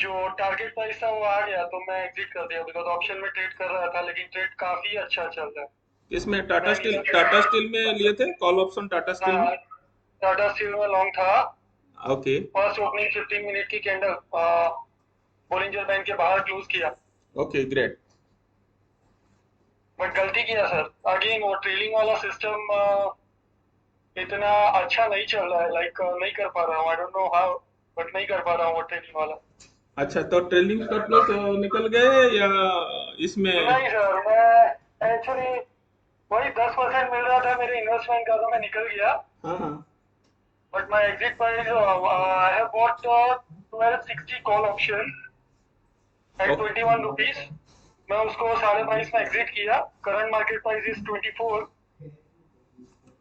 जो target price था वो आ गया तो मैं एग्जिट कर दिया, बिकॉज ऑप्शन में ट्रेड कर रहा था, लेकिन ट्रेड काफी अच्छा चल रहा है। इसमें मैं टाटा स्टील में लिए थे कॉल ऑप्शन टाटा स्टील में। टाटा स्टील में लॉन्ग था। ओके। फर्स्ट ओपनिंग 15 मिनट की कैंडल बोलिंजर बैंक के बाहर क्लोज किया। Okay great. बट गलती किया सर, अगेन वो ट्रेलिंग वाला सिस्टम इतना अच्छा नहीं चल रहा है, लाइक नहीं कर पा रहा हूँ, I don't know how, but नहीं कर पा रहा हूँ वो ट्रेलिंग वाला। अच्छा तो ट्रेलिंग स्टॉप लॉस निकल गए या इसमें। नहीं सर, मैं एक्चुअली वही 10% मिल रहा था मेरे इन्वेस्टमेंट का, तो मैं निकल गया। हाँ हाँ। But my exit price I have bought 1260 call option at okay. 21 rupees. मैं उसको 5.5 में एग्जिट किया। Current market price is 24।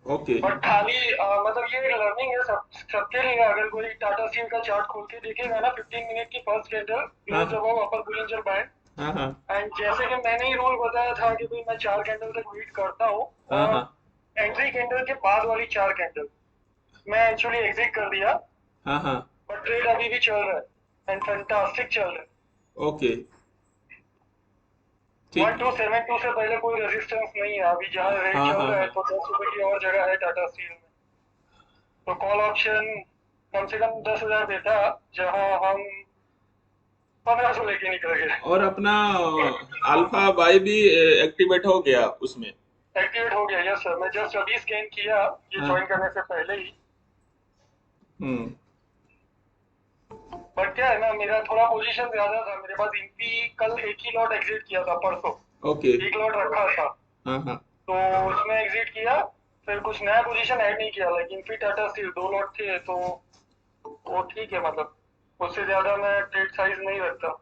Okay. But खाली मतलब ये लर्निंग है सबके लिए। अगर कोई टाटा स्टील का चार्ट खोल के देखेगा ना, 15 मिनट की फर्स्ट कैंडल हाँ क्लोज हाँ अबव अपर बुलिंजर बैंड। हाँ हाँ एंड जैसे कि मैंने ही रूल बताया था कि भाई मैं 4 कैंडल तक वेट करता हूँ, हाँ और हाँ एंट्री कैंडल के बाद वाली 4 कैंडल मैं एक्चुअली एग्जिट कर दिया। हाँ हाँ। बट ट्रेड अभी भी चल रहा है एंड फैंटास्टिक चल रहा है। ओके। वन ठीक। टू सेवन टू से पहले कोई रेजिस्टेंस नहीं है अभी, जहाँ रेट हाँ चल हाँ रहा है, हाँ। तो 10 रुपए की और जगह है टाटा स्टील में। तो कॉल ऑप्शन कम से कम 10,000 देता, जहाँ हम 1500 लेके निकल गए। और अपना अल्फा बाई भी एक्टिवेट हो गया उसमें। एक्टिवेट हो गया, यस सर, मैं जस्ट अभी स्कैन किया ये हाँ। ज्वाइन करने से पहले ही। हम्म। बट क्या है ना, मेरा थोड़ा पोजीशन ज्यादा था मेरे पास। इनपी कल एक ही लॉट एग्जिट किया था, परसों ओके। एक लॉट रखा था, हाँ हाँ। तो उसमें एग्जिट किया। फिर कुछ नया पोजीशन ऐड नहीं किया, like Infy Tata steel 2 lot थे, तो वो ठीक है, मतलब उससे ज्यादा मैं ट्रेड साइज नहीं रखता।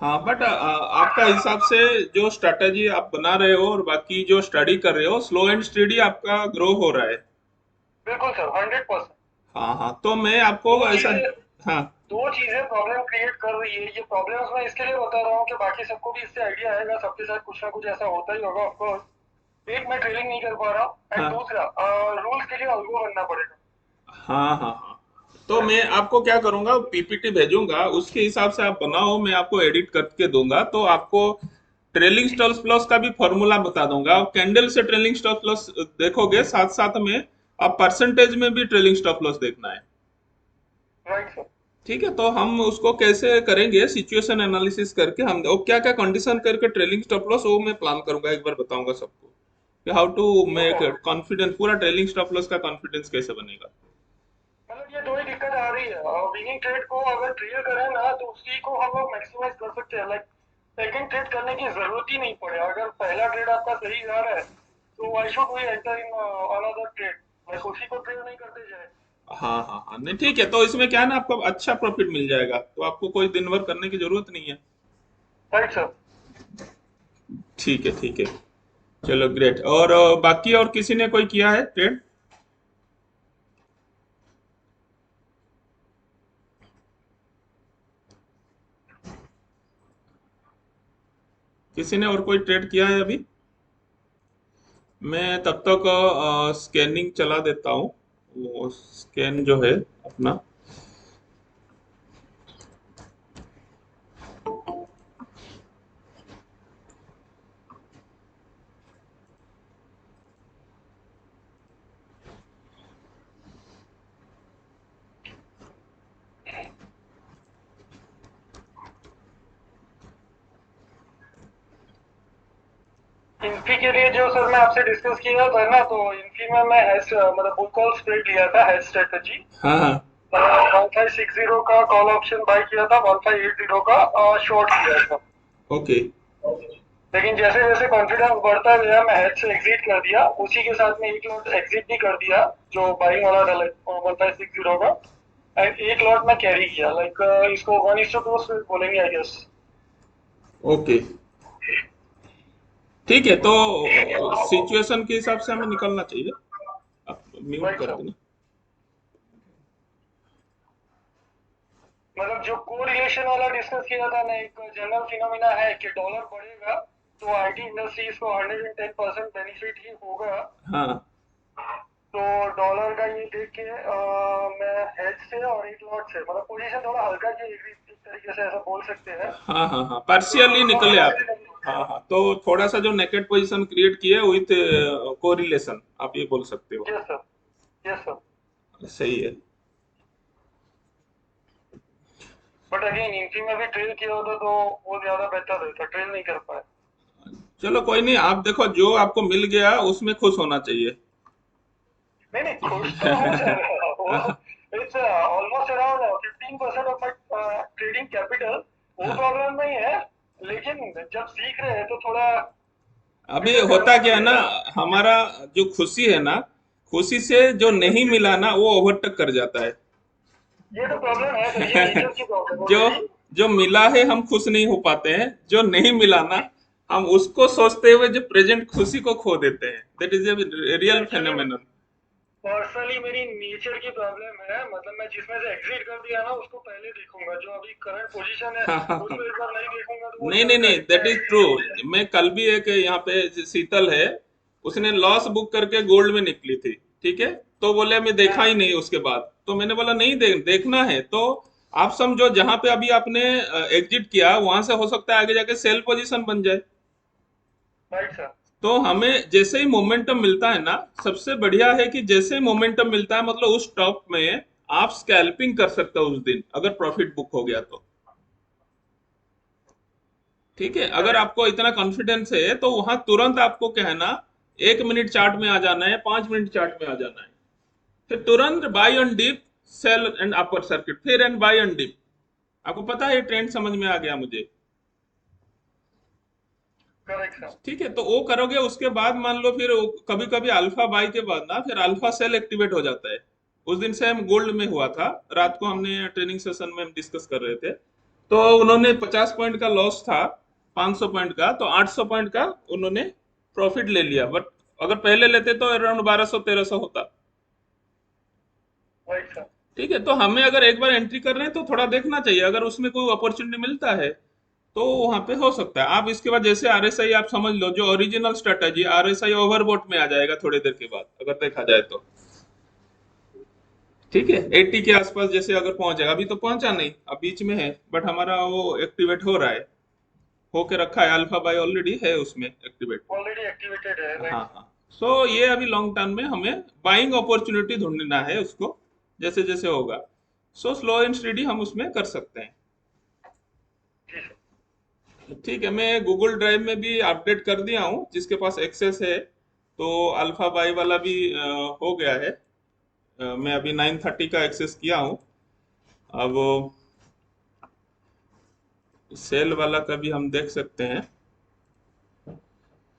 हाँ बट आपका हिसाब से जो स्ट्रेटेजी आप बना रहे हो और बाकी जो स्टडी कर रहे हो स्लो एंड स्टडी आपका ग्रो हो रहा है। बिल्कुल सर, 100%। हाँ हाँ तो मैं आपको दो ऐसा। चीजें हाँ दो चीजें प्रॉब्लम क्रिएट कर रही है। ये प्रॉब्लम्स मैं इसके लिए बता रहा हूँ कि बाकी सबको भी इससे आइडिया आएगा, सबके साथ कुछ ना कुछ ऐसा होता ही होगा ऑफकोर्स। एक, मैं ट्रेडिंग नहीं कर पा रहा हूँ, एंड हाँ दूसरा रूल्स के लिए अल्गो बनना पड़ेगा। हाँ हाँ हाँ। तो मैं आपको क्या करूंगा पीपीटी भेजूंगा उसके हिसाब से आप बनाओ मैं आपको एडिट करके दूंगा तो आपको ट्रेलिंग स्टॉप लॉस का भी फॉर्मूला बता दूंगा और कैंडल से ट्रेलिंग स्टॉप लॉस देखोगे साथ साथ में आप परसेंटेज में भी ट्रेलिंग स्टॉप लॉस देखना है। Right sir. ठीक है तो हम उसको कैसे करेंगे सिचुएशन एनालिसिस करके हम वो क्या क्या कंडीशन करके ट्रेलिंग स्टॉप लॉस वो मैं प्लान करूंगा एक बार बताऊंगा सबको कि how to know make problem. Confidence पूरा ट्रेलिंग स्टॉप लॉस का कॉन्फिडेंस कैसे बनेगा। मतलब ये दो ही दिक्कत आ रही है, और विनिंग ट्रेड को अगर ट्रेड करें ना, तो उसी को हम लोग मैक्सिमाइज कर सकते हैं। लाइक सेकंड ट्रेड करने की जरूरत ही नहीं पड़े। अगर पहला ट्रेड आपका सही जा रहा है, तो why should we enter in another trade, like उसी को ट्रेड नहीं करते जाए। हाँ हाँ हाँ नहीं ठीक है तो इसमें क्या है ना आपको अच्छा प्रॉफिट मिल जाएगा तो आपको कोई दिन भर करने की जरूरत नहीं है। Right sir. ठीक है ठीक है। चलो ग्रेट और बाकी और किसी ने कोई किया है ट्रेड। किसी ने और कोई ट्रेड किया है अभी। मैं तब तक स्कैनिंग चला देता हूँ वो स्कैन जो है अपना। इन्फी के लिए जो सर मैं आपसे डिस्कस किया था ना, तो इन्फी में मैं मतलब बुक कॉल स्प्रेड लिया था, हेड स्ट्रेटेजी। हाँ हाँ। 1560 का कॉल ऑप्शन बाय किया था, 1580 का शॉर्ट किया था। ओके। लेकिन जैसे जैसे कॉन्फिडेंस बढ़ता गया, मैं हेड से एग्जिट कर दिया। उसी के साथ में एक लॉट एग्जिट भी कर दिया, जो बाइंग वाला था, लाइक 1560 का। एंड एक लॉट में कैरी किया, लाइक इसको 1:2 बोलेंगे आई गेस। ओके ठीक है तो सिचुएशन के हिसाब से हमें निकलना चाहिए। आप म्यूट राइट कर सर। देना। मतलब जो कोरिलेशन वाला डिस्कस किया था ना, एक जनरल फिनोमिना है कि डॉलर बढ़ेगा तो आईटी इंडस्ट्रीज को 110% बेनिफिट ही होगा। हाँ तो डॉलर का ये देख के मैं हेड से और एक लॉट से मतलब पोजीशन थोड़ा हल्का की एक तरीके से ऐसा बोल सकते हैं। हाँ हाँ हाँ, तो पार्शियली एक निकले आप। लॉट हाँ हाँ, तो थोड़ा सा जो नेकेट पोजीशन क्रिएट किया है विथ कोरिलेशन, आप ये बोल सकते हो। Yes sir, yes sir. सही है। बट अगेन इनफी में भी ट्रेल किया होता तो वो ज्यादा बेहतर रहता, ट्रेल नहीं कर पाए। चलो कोई नहीं, आप देखो जो आपको मिल गया उसमें खुश होना चाहिए। नहीं नहीं, खुश तो हूँ सर। वो it's almost around 15% of my trading capital. वो हाँ, प्रॉब्लम नहीं है, लेकिन जब सीख रहे हैं तो थोड़ा अभी प्रिपेयर करना होता क्या है ना, पड़ेगा। हमारा जो खुशी है ना, खुशी से जो नहीं मिला ना वो ओवरटेक कर जाता है। ये तो प्रॉब्लम है सर, ये नेचर की प्रॉब्लम है जो मेरी। जो मिला है हम खुश नहीं हो पाते हैं, जो नहीं मिला ना हम उसको सोचते हुए जो प्रेजेंट खुशी को खो देते हैं। दैट इज ए ये रियल एक्चुअली फेनोमेनन। पर्सनली मेरी नेचर की प्रॉब्लम है, मतलब मैं जिसमें से एग्जिट कर दिया ना उसको पहले देखूंगा, जो अभी करंट पोजीशन है हाँ हाँ हाँ, उसको एक बार नहीं देखूंगा तो वो नहीं नहीं चलता नहीं, है, दैट इतना इज ट्रू। एग्जिट हो गया। मैं कल भी एक यहाँ पे शीतल है, उसने लॉस बुक करके गोल्ड में निकली थी, ठीक है। तो बोले मैं देखा ही हाँ नहीं उसके बाद, तो मैंने बोला नहीं देखना है तो आप समझो जहां पे अभी आपने एग्जिट किया वहां से हो सकता है आगे जाके सेल पोजीशन बन जाए। Right sir. तो हमें जैसे ही मोमेंटम मिलता है ना, सबसे बढ़िया है कि जैसे ही मोमेंटम मिलता है मतलब उस स्टॉक में आप स्कैल्पिंग कर सकते हो उस दिन, अगर प्रॉफिट बुक हो गया तो। ठीक है, अगर करेक्ट। आपको इतना कॉन्फिडेंस है तो वहां तुरंत आपको क्या है ना, 1 मिनट चार्ट में आ जाना है, 5 मिनट चार्ट में आ जाना है, फिर तुरंत buy on dip, sell and upper circuit, फिर एंड बाय ऑन डिप। आपको पता है ये ट्रेंड समझ में आ गया मुझे। Correct sir. ठीक है, तो वो करोगे उसके बाद मान लो फिर कभी कभी अल्फा बाई के बाद ना फिर अल्फा सेल एक्टिवेट हो जाता है। उस दिन से हम गोल्ड में हुआ था, रात को हमने ट्रेनिंग सेशन में हम डिस्कस कर रहे थे, तो उन्होंने 50 पॉइंट का लॉस था, 500 पॉइंट का, तो 800 पॉइंट का उन्होंने प्रॉफिट ले लिया, बट अगर पहले लेते तो अराउंड 1200 1300 होता। Right sir. ठीक है, तो हमें अगर एक बार एंट्री कर रहे हैं तो थोड़ा देखना चाहिए, अगर उसमें कोई अपॉर्चुनिटी मिलता है तो वहां पे हो सकता है। आप इसके बाद जैसे आरएसआई आप समझ लो, जो ओरिजिनल स्ट्रेटजी आरएसआई ओवरबॉट में आ जाएगा थोड़ी देर के बाद अगर देखा जाए तो। ठीक है, 80 के आसपास जैसे अगर पहुंच जाएगा, अभी तो पहुंचा नहीं, अब बीच में है, बट हमारा वो एक्टिवेट हो रहा है, होके रखा है, अल्फा बाई ऑलरेडी है उसमें एक्टिवेट। ऑलरेडी एक्टिवेटेड है, हाँ राइट। हाँ। सो ये अभी लॉन्ग टर्म में हमें बाइंग अपॉर्चुनिटी ढूंढना है उसको, जैसे जैसे होगा। सो स्लो एंड स्टडी हम उसमें कर सकते हैं। जी सर। ठीक है, मैं गूगल ड्राइव में भी अपडेट कर दिया हूँ, जिसके पास एक्सेस है तो अल्फा बाई वाला भी हो गया है। मैं अभी 9:30 का एक्सेस किया हूँ। अब सेल वाला का भी हम देख सकते हैं।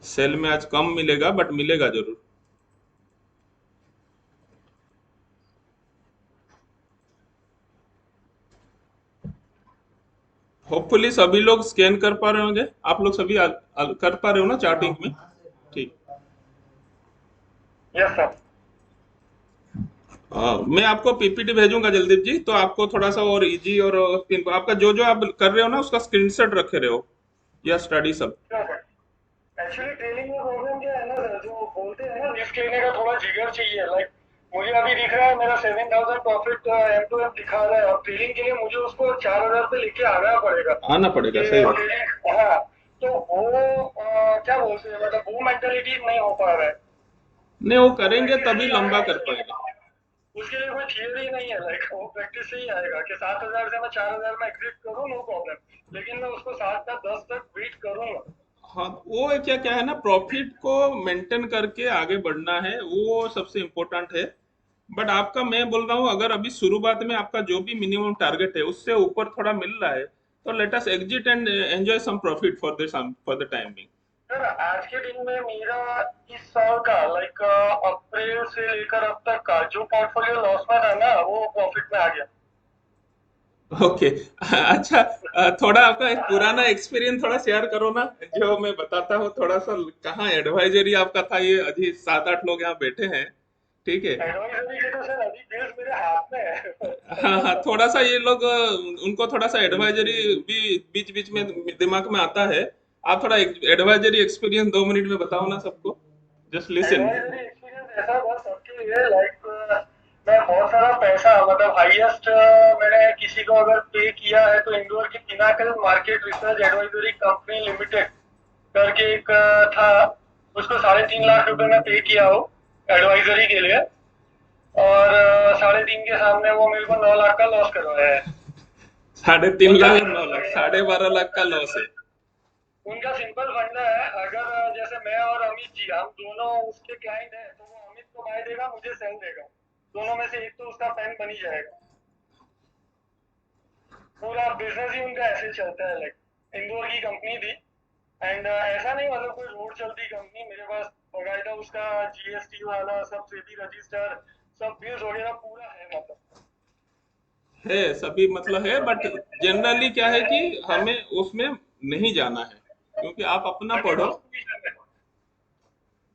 सेल में आज कम मिलेगा बट मिलेगा जरूर। होपफुली सभी लोग स्कैन कर पा रहे होंगे, आप लोग सभी कर पा रहे हो ना चार्टिंग में। ठीक। Yes sir. मैं आपको पीपीटी भेजूंगा जल्दीप जी, तो आपको थोड़ा सा और इजी और आपका जो जो आप कर रहे हो ना उसका स्क्रीनशॉट रखे रहे हो, या स्टडी सब। Sure sir. एक्चुअली ट्रेनिंग में प्रॉब्लम क्या है ना सर, जो बोलते हैं ना रिस्क लेने का थोड़ा जिगर चाहिए। लाइक मुझे अभी दिख रहा है मेरा 7000 प्रॉफिट एम टू एम दिखा रहा है, और ट्रेनिंग के लिए मुझे उसको 4000 पे लेके आना पड़ेगा आना पड़ेगा, कि सही बात। ट्रेनिंग। हाँ। तो वो क्या बोलते हैं, मतलब वो मेंटेलिटी नहीं हो पा रहा है। नहीं, वो वो करेंगे प्रैक्टिस से तभी ही लंबा आएगा, कर पाएंगे। उसके लिए कोई थियरी नहीं है। लाइक वो प्रैक्टिस से ही आएगा कि 7000 से मैं 4000 में एग्जिट करूँ, नो प्रॉब्लम, लेकिन मैं उसको 7 का 10 तक वेट करूंगा। हाँ, वो क्या क्या है ना, प्रॉफिट को मेंटेन करके आगे बढ़ना है, वो सबसे इम्पोर्टेंट है। बट आपका मैं बोल रहा हूँ, अगर अभी शुरुआत में आपका जो भी मिनिमम टारगेट है उससे ऊपर थोड़ा मिल रहा है तो let us exit and enjoy some profit for the time being. Sir आज के दिन में मेरा इस साल का लाइक अप्रैल से लेकर अब तक का जो पोर्टफोलियो लॉस में था ना वो प्रॉफिट में आ गया। ओके। अच्छा, थोड़ा आपका एक पुराना एक्सपीरियंस थोड़ा शेयर करो ना, जो मैं बताता हूँ थोड़ा सा। कहाँ एडवाइजरी आपका था, ये अभी 7 8 लोग यहाँ बैठे हैं। ठीक है। एडवाइजरी के तो सर अभी केस मेरे हाथ में है। हाँ हाँ, थोड़ा सा ये लोग उनको थोड़ा सा एडवाइजरी भी बीच बीच में दिमाग में आता है। आप थोड़ा एडवाइजरी एक्सपीरियंस 2 मिनट में बताओ ना सबको, जस्ट लिसन। एडवाइजरी एक्सपीरियंस ऐसा था सबके लिए लाइक मैं बहुत सारा पैसा मतलब हाईएस्ट मैंने किसी को अगर पे किया है तो इंदौर की Pinnacle market research advisory company limited करके एक था, उसको 3.5 लाख रुपए में पे किया हो एडवाइजरी के लिए, और 3.5 के सामने वो मेरे को 9 लाख का लॉस करवाया है। 3.5 लाख और उनका 9 लाख, 12.5 लाख का लॉस है। उनका सिंपल फंडा है, अगर जैसे मैं और अमित जी हम दोनों उसके क्लाइंट हैं तो वो अमित को बाय देगा, मुझे सेल देगा, दोनों में से एक तो उसका फैन बन ही जाएगा। पूरा बिजनेस ही उनका ऐसे चलता है। लाइक इंदौर की कंपनी थी एंड ऐसा नहीं मतलब कोई रोड चलती कंपनी, मेरे पास बकायदा उसका जीएसटी वाला सब सेबी रजिस्टर सब बिल्स वगैरह पूरा है मतलब। है सभी मतलब है, बट जनरली क्या है कि हमें उसमें नहीं जाना है, क्योंकि आप अपना हंड्रेड पढ़ो। परसेंट है।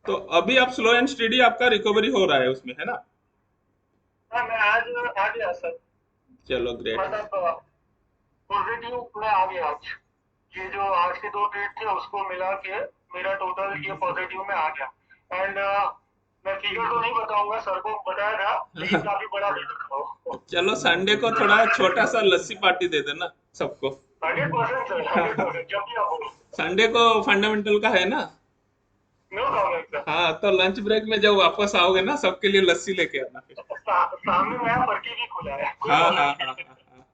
तो अभी आप स्लो एंड स्टडी आपका रिकवरी हो रहा है उसमें, है ना? हाँ मैं आज आ गया सर, चलो ग्रेट। मतलब पॉजिटिव में आ गया आज। ये जो आज के 2 ट्रेड थे उसको मिला के मेरा टोटल ये पॉजिटिव में आ गया। एंड मैं फिगर तो नहीं बताऊंगा, सर को बताया था लेकिन काफी बड़ा फिगर था वो। चलो संडे को थोड़ा छोटा सा लस्सी पार्टी दे देना सबको। 100% सर, 100% जब भी आप बोलो। संडे को फंडामेंटल का है ना? No comment sir. हाँ, तो लंच ब्रेक में जब वापस आओगे ना, सबके लिए लस्सी लेके आना फिर। सामने नया फर्की भी खुला है, कोई हाँ हाँ प्रॉब्लम हाँ नहीं हाँ हाँ।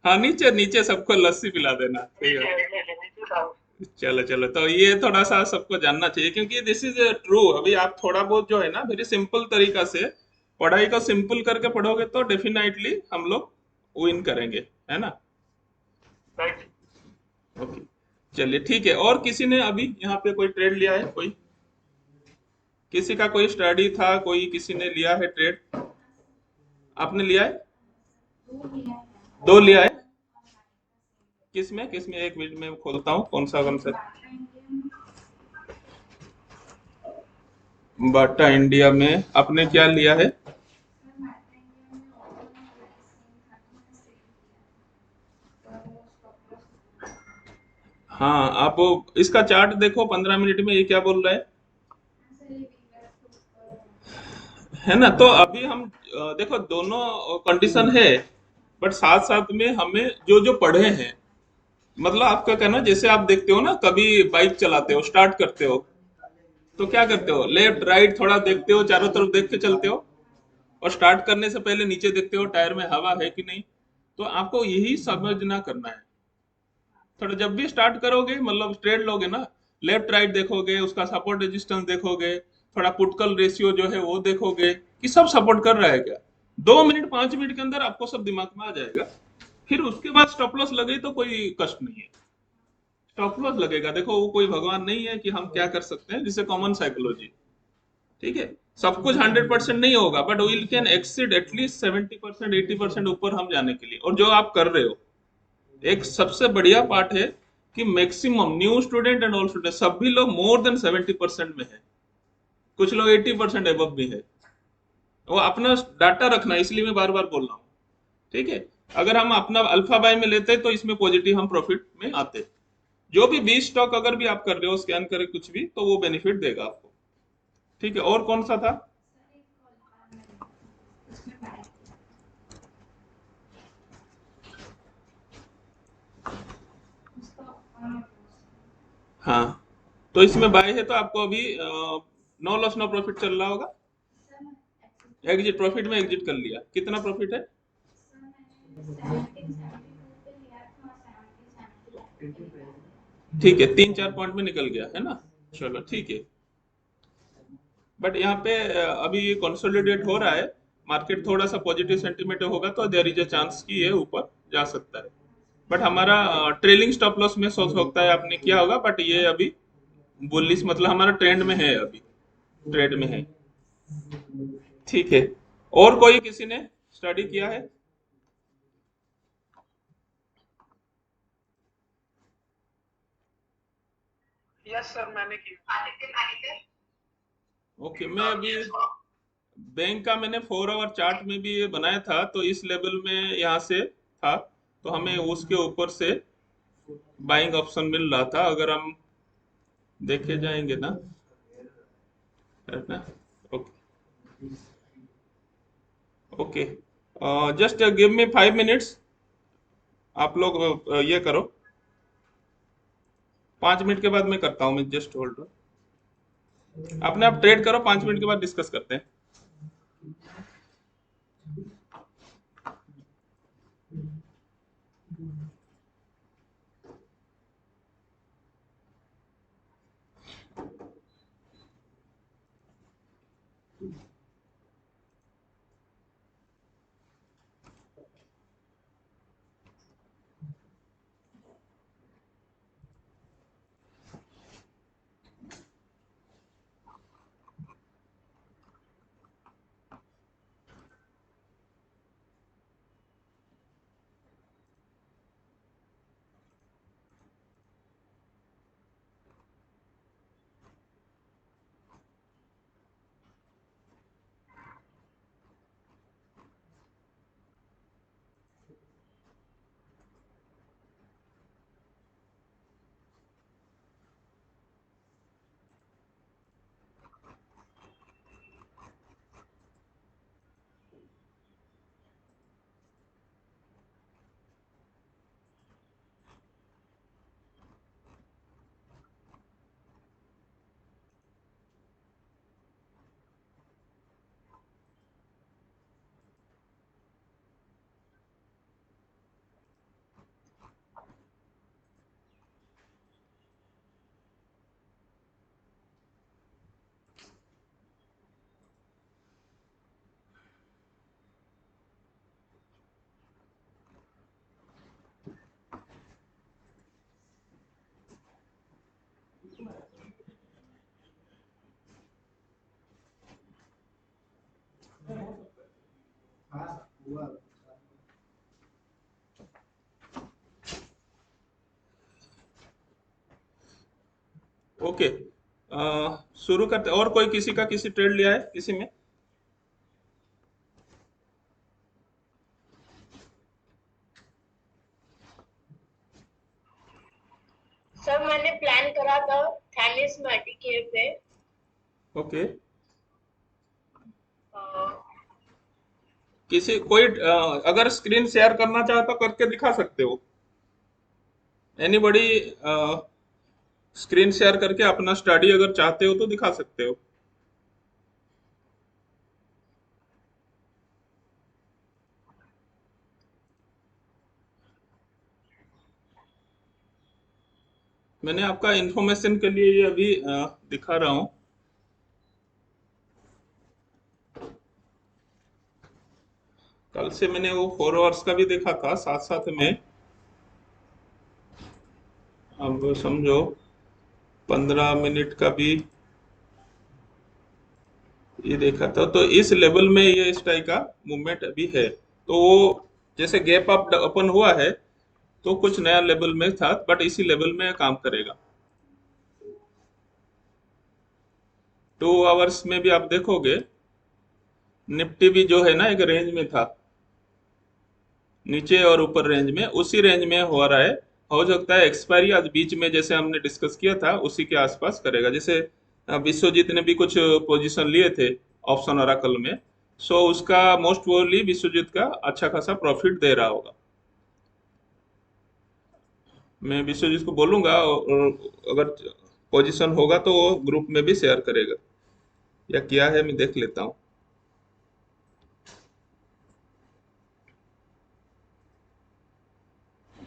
हाँ, नीचे नीचे सबको लस्सी पिला देना, है। कोई बात। नीचे सामने। चलो चलो, तो ये थोड़ा सा सबको जानना चाहिए, क्योंकि दिस इज ट्रू। अभी आप थोड़ा बहुत जो है ना, वेरी सिंपल तरीका से पढ़ाई को सिंपल करके पढ़ोगे तो डेफिनेटली हम लोग विन करेंगे, है ना? राइट। ओके, चलिए ठीक है। और किसी ने अभी यहाँ पे कोई ट्रेड लिया है? कोई किसी का कोई स्टडी था, कोई किसी ने लिया है ट्रेड? आपने लिया है? 2 लिया है? किसमें किसमें? एक मिनट में खोलता हूँ, कौन सा। बाटा इंडिया में आपने क्या लिया है? हाँ, आप इसका चार्ट देखो 15 मिनट में, ये क्या बोल रहा है ना? तो अभी हम देखो दोनों कंडीशन है, बट साथ साथ में हमें जो जो पढ़े हैं, मतलब आपका कहना, जैसे आप देखते हो ना, कभी बाइक चलाते हो, स्टार्ट करते हो तो क्या करते हो, लेफ्ट राइट थोड़ा देखते हो, चारों तरफ देख के चलते हो, और स्टार्ट करने से पहले नीचे देखते हो टायर में हवा है कि नहीं। तो आपको यही समझना करना है। थोड़ा जब भी स्टार्ट करोगे, मतलब स्ट्रेट लोगे ना, लेफ्ट राइट देखोगे, उसका सपोर्ट रेजिस्टेंस देखोगे, थोड़ा पुटकल रेशियो जो है वो देखोगे कि सब सपोर्ट कर रहा है क्या। 2 मिनट 5 मिनट के अंदर आपको सब दिमाग में आ जाएगा। फिर उसके बाद स्टॉप लॉस लगे तो कोई कष्ट नहीं है। स्टॉप लॉस लगेगा, देखो वो कोई भगवान नहीं है कि हम क्या कर सकते हैं, जिसे कॉमन साइकोलॉजी। ठीक है, सब कुछ 100% नहीं होगा, but we can exceed at least 70% 80% ऊपर हम जाने के लिए। और जो आप कर रहे हो, एक सबसे बढ़िया पार्ट है कि maximum new student and old student सभी लोग मोर देन 70% में है, कुछ लोग 80% एबव भी है। वो अपना डाटा रखना, इसलिए मैं बार बार बोल रहा हूँ। ठीक है, अगर हम अपना अल्फा बाय में लेते तो इसमें पॉजिटिव हम प्रॉफिट में आते। जो भी 20 स्टॉक अगर भी आप कर रहे हो, स्कैन करे कुछ भी, तो वो बेनिफिट देगा आपको। ठीक है, और कौन सा था? हाँ, तो इसमें बाय है तो आपको अभी नो लॉस नो प्रॉफिट चल रहा होगा। एग्जिट प्रॉफिट में एग्जिट कर लिया, कितना प्रॉफिट है? ठीक है, 3 4 पॉइंट में निकल गया है ना। चलो ठीक है, बट यहाँ पे अभी ये कंसोलिडेट हो रहा है, मार्केट थोड़ा सा पॉजिटिव सेंटीमेंट होगा तो देयर इज अ चांस कि ये ऊपर जा सकता है। बट हमारा ट्रेलिंग स्टॉप लॉस में सोच सकता है आपने किया होगा, बट ये अभी बुलिश मतलब हमारा ट्रेंड में है, अभी ट्रेड में है। ठीक है, और कोई किसी ने स्टडी किया है? यस सर मैंने की। ओके, मैं अभी बैंक का मैंने 4 आवर चार्ट में भी ये बनाया था, तो इस लेवल में यहाँ से था, तो हमें उसके ऊपर से बाइंग ऑप्शन मिल रहा था। अगर हम देखे जाएंगे ना, है ना? Okay, okay, just give me 5 minutes. आप लोग ये करो, 5 मिनट के बाद मैं करता हूँ, मैं जस्ट होल्ड। अपने आप ट्रेड करो, 5 मिनट के बाद डिस्कस करते हैं। ओके, शुरू करते। और कोई किसी का किसी ट्रेड लिया है किसी में? सर मैंने प्लान करा था थैनिस मेडिकेयर पे। ओके, अ, किसी कोई अगर स्क्रीन शेयर करना चाहे तो करके दिखा सकते हो। एनीबॉडी स्क्रीन शेयर करके अपना स्टडी अगर चाहते हो तो दिखा सकते हो। मैंने आपका इंफॉर्मेशन के लिए ये अभी दिखा रहा हूँ। कल से मैंने वो 4 आवर्स का भी देखा था साथ साथ में। अब समझो 15 मिनट का भी ये देखा था, तो इस लेवल में ये इस टाइप का मूवमेंट अभी है। तो वो जैसे गैप अप ओपन हुआ है तो कुछ नया लेवल में था, बट इसी लेवल में काम करेगा। 2 आवर्स में भी आप देखोगे निफ्टी भी जो है ना एक रेंज में था, नीचे और ऊपर रेंज में, उसी रेंज में हो रहा है। हो सकता है एक्सपायरी आज बीच में जैसे हमने डिस्कस किया था उसी के आसपास करेगा। जैसे विश्वजीत ने भी कुछ पोजीशन लिए थे ऑप्शन ओरेकल में, सो उसका मोस्ट प्रोबेबली विश्वजीत का अच्छा खासा प्रॉफिट दे रहा होगा। मैं विश्वजीत को बोलूंगा, और अगर पोजीशन होगा तो वो ग्रुप में भी शेयर करेगा, या क्या है मैं देख लेता हूँ।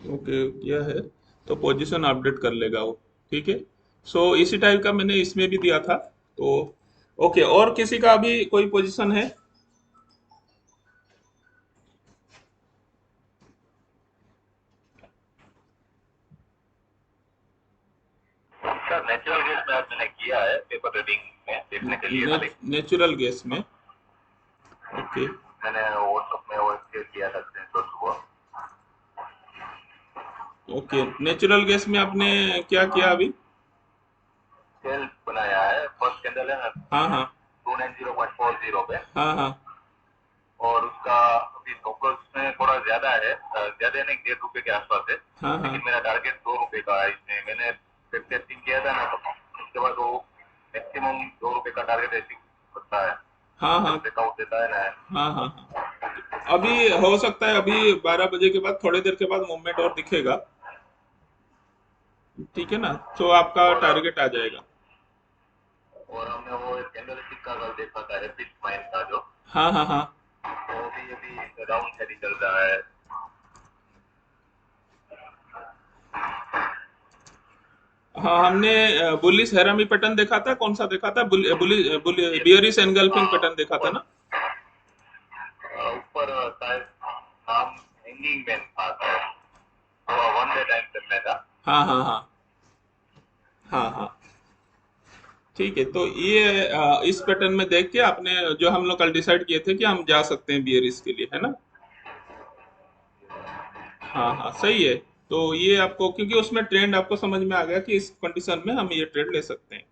ओके, किया है तो पोजीशन अपडेट कर लेगा वो। ठीक है, सो इसी टाइप का मैंने इसमें भी दिया था। तो ओके, और किसी का अभी कोई पोजीशन है? सर नेचुरल गैस में आज मैंने किया है पेपर रीडिंग में देखने के लिए खाली। नेचुरल गैस में? ओके, मैंने व्हाट्सएप में वो शेयर किया था स्क्रीनशॉट सुबह। ओके, नेचुरल गैस में आपने क्या किया अभी? सेल बनाया है, फर्स्ट कैंडल है ना हाँ हाँ 290.40 पे, हाँ हाँ और उसका अभी फोकस में थोड़ा ज्यादा है, ज्यादा नहीं, 1.5 रुपए के आसपास है। हाँ हाँ लेकिन मेरा टारगेट 2 रुपए का है। इसमें मैंने टेस्टिंग किया था ना, तो उसके बाद वो मैक्सिमम 2 रुपए का टारगेट ऐसे करता है हाँ हाँ जब ब्रेकआउट देता है ना। हाँ हाँ हाँ। अभी हो सकता है अभी 12 बजे के बाद थोड़ी देर के बाद मूवमेंट और दिखेगा, ठीक है ना, तो आपका और टारगेट आ जाएगा। और हमने वो कैंडल स्टिक का कल देखा था रैपिड स्माइल का जो, हाँ हाँ हाँ वो भी अभी राउंड साइड ही चल रहा है। हाँ, हमने बुलिश हैरामी पैटर्न देखा था, कौन सा देखा था, बियरिश एनगल्फिंग पैटर्न देखा था ना। ऊपर शायद नाम हैंगिंग मैन था शायद, वो वन डे टाइम फ्रेम में था। हाँ हाँ हाँ हाँ हाँ, ठीक है, तो ये इस पैटर्न में देख के आपने जो हम लोग कल डिसाइड किए थे कि हम जा सकते हैं बियरिश के लिए, है ना। हाँ हाँ सही है। तो ये आपको, क्योंकि उसमें ट्रेंड आपको समझ में आ गया कि इस कंडीशन में हम ये ट्रेड ले सकते हैं।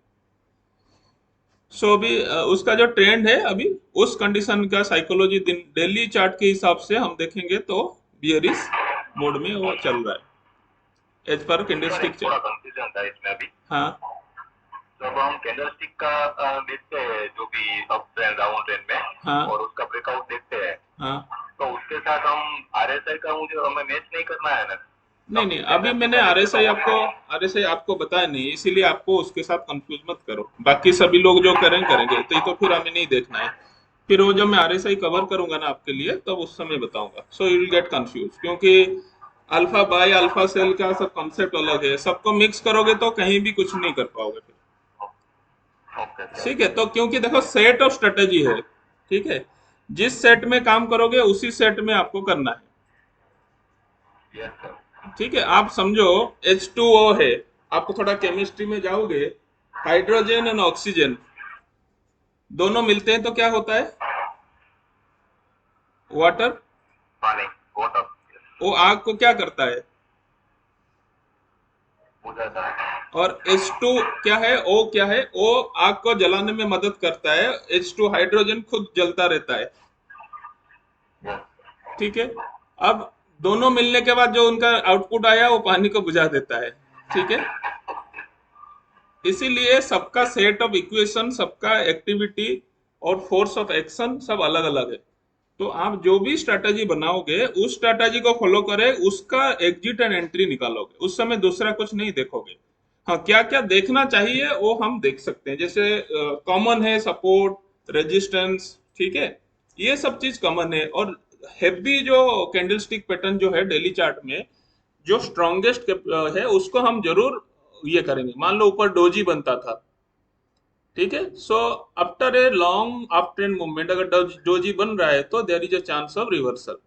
सो अभी उसका जो ट्रेंड है अभी उस कंडीशन का साइकोलॉजी दिन डेली चार्ट के हिसाब से हम देखेंगे तो बियरिश मोड में वो चल रहा है एज पर सर कैंडलस्टिक एक चार्ट। थोड़ा कंफ्यूजन था इसमें अभी। हाँ जब हम कैंडल स्टिक का देखते हैं जो भी अप ट्रेंड डाउन ट्रेंड में, हाँ और उसका ब्रेकआउट देखते हैं, हाँ, तो उसके साथ हम आरएसआई का मुझे हमें मैच नहीं करना है ना। नहीं हम नहीं, अभी कैंडल स्टिक मैंने का देखते तो आरएसआई आपको बताया नहीं, इसीलिए आपको उसके साथ कंफ्यूज मत करो। बाकी सभी लोग जो करेंगे तो ये तो फिर हमें नहीं देखना है। फिर वो जब मैं आरएसआई कवर करूंगा ना आपके लिए तब उस समय बताऊंगा, so you will get confuse, क्योंकि अल्फा बाय अल्फा सेल का सब कॉन्सेप्ट अलग है, सबको मिक्स करोगे तो कहीं भी कुछ नहीं कर पाओगे फिर। Okay sir. ठीक है, तो क्योंकि देखो सेट ऑफ स्ट्रेटेजी है, ठीक है, जिस सेट में काम करोगे उसी सेट में आपको करना है। Yes sir. ठीक है, आप समझो H2O है, आपको थोड़ा केमिस्ट्री में जाओगे, हाइड्रोजन एंड ऑक्सीजन दोनों मिलते हैं तो क्या होता है, वाटर। पानी वाटर वो आग को क्या करता है, बुझाता है। और H2 क्या है, O क्या है, O आग को जलाने में मदद करता है, H2 हाइड्रोजन खुद जलता रहता है। यस। ठीक है, अब दोनों मिलने के बाद जो उनका आउटपुट आया वो पानी को बुझा देता है। ठीक है, इसीलिए सबका सेट ऑफ इक्वेशन, सबका एक्टिविटी और फोर्स ऑफ एक्शन सब अलग अलग है। तो आप जो भी स्ट्रेटजी बनाओगे उस स्ट्रेटजी को फॉलो करें, उसका एग्जिट एंड एंट्री निकालोगे, उस समय दूसरा कुछ नहीं देखोगे। हाँ, क्या क्या देखना चाहिए वो हम देख सकते हैं, जैसे कॉमन है सपोर्ट रेजिस्टेंस, ठीक है, ये सब चीज कॉमन है। और हैवी जो कैंडलस्टिक पैटर्न जो है डेली चार्ट में जो स्ट्रॉन्गेस्ट है उसको हम जरूर ये करेंगे। मान लो ऊपर डोजी बनता था, ठीक है, so after a long up trend movement अगर डोजी बन रहा है तो there is a chance of reversal.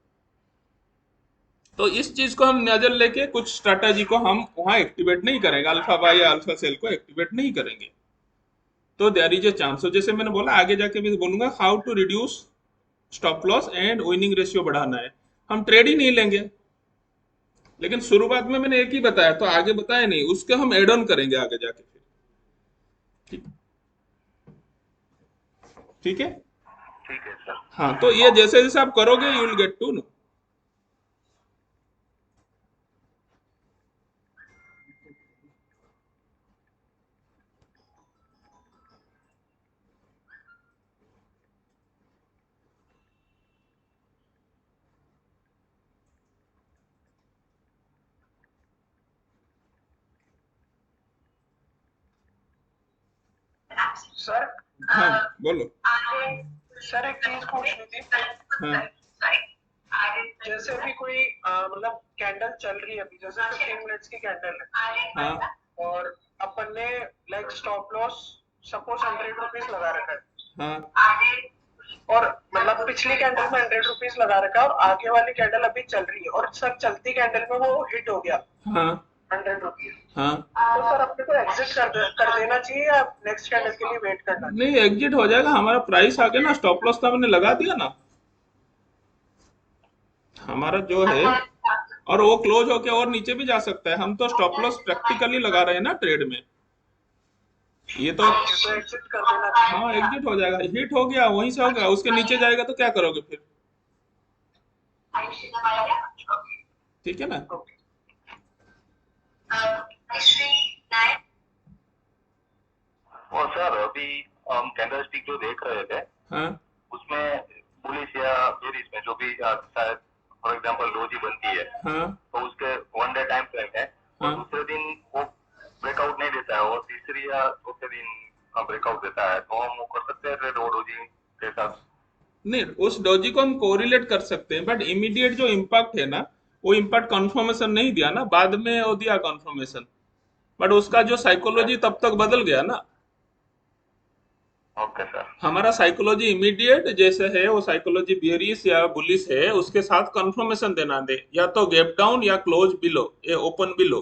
तो इस चीज को हम नजर लेके कुछ स्ट्रेटजी को हम वहां एक्टिवेट नहीं करेंगे, अल्फा बाय या अल्फा सेल को एक्टिवेट नहीं करेंगे, तो देयर इज अ चांस। तो जैसे मैंने बोला आगे जाके मैं बोलूंगा how to reduce stop loss and winning ratio बढ़ाना है, हम ट्रेड ही नहीं लेंगे। लेकिन शुरुआत में मैंने एक ही बताया तो आगे बताया नहीं, उसके हम एड ऑन करेंगे आगे जाके फिर। ठीक, ठीक है। ठीक है सर। हाँ, तो ये जैसे जैसे आप करोगे you will get to know. Sir हाँ बोलो। सर एक चीज पूछनी थी। हाँ जैसे अभी कोई मतलब कैंडल चल रही है, अभी जैसे 15 मिनट्स की कैंडल है, हाँ और अपन ने like stop loss suppose 100 rupees लगा रखा है, हाँ और मतलब पिछली कैंडल में 100 रुपीज लगा रखा है, और आगे वाली कैंडल अभी चल रही है और सर चलती कैंडल में वो हिट हो गया हाँ 100 रुपीज, हाँ, तो सर अपने को एग्जिट कर देना चाहिए या नेक्स्ट कैंडल के लिए वेट करना चाहिए? नहीं एग्जिट हो जाएगा, हमारा प्राइस आ गया ना, स्टॉप लॉस तो हमने लगा दिया ना हमारा जो है, और वो क्लोज होके और नीचे भी जा सकता है, हम तो स्टॉप लॉस प्रैक्टिकली लगा रहे हैं ना ट्रेड में, ये तो। तो एग्जिट कर देना चाहिए। हाँ एग्जिट हो जाएगा, हिट हो गया वहीं से हो गया, उसके नीचे जाएगा तो क्या करोगे फिर, ठीक है ना। और सर अभी हम कैंडल स्टिक जो देख रहे थे हाँ उसमें बुलिश या सीरीज में जो भी शायद फॉर एग्जांपल डोजी बनती है, हाँ तो उसके 1 डे टाइम फ्रेम है, और हाँ दूसरे दिन वो ब्रेकआउट नहीं देता है, और तीसरी या चौथे दिन ब्रेकआउट देता है, तो हम वो कर सकते हैं ट्रेड वो डोजी के साथ। नहीं, उस डोजी को हम कोरिलेट कर सकते हैं, बट इमीडिएट जो इम्पैक्ट है ना, वो इम्पैक्ट कंफर्मेशन नहीं दिया ना, बाद में वो दिया कंफर्मेशन, बट उसका जो साइकोलॉजी तब तक बदल गया ना। Okay sir. हमारा साइकोलॉजी इमीडिएट जैसे है, वो साइकोलॉजी बियरिश या बुलिश है, उसके साथ कंफर्मेशन देना दे, या तो गैप डाउन या क्लोज बिलो, ये open below,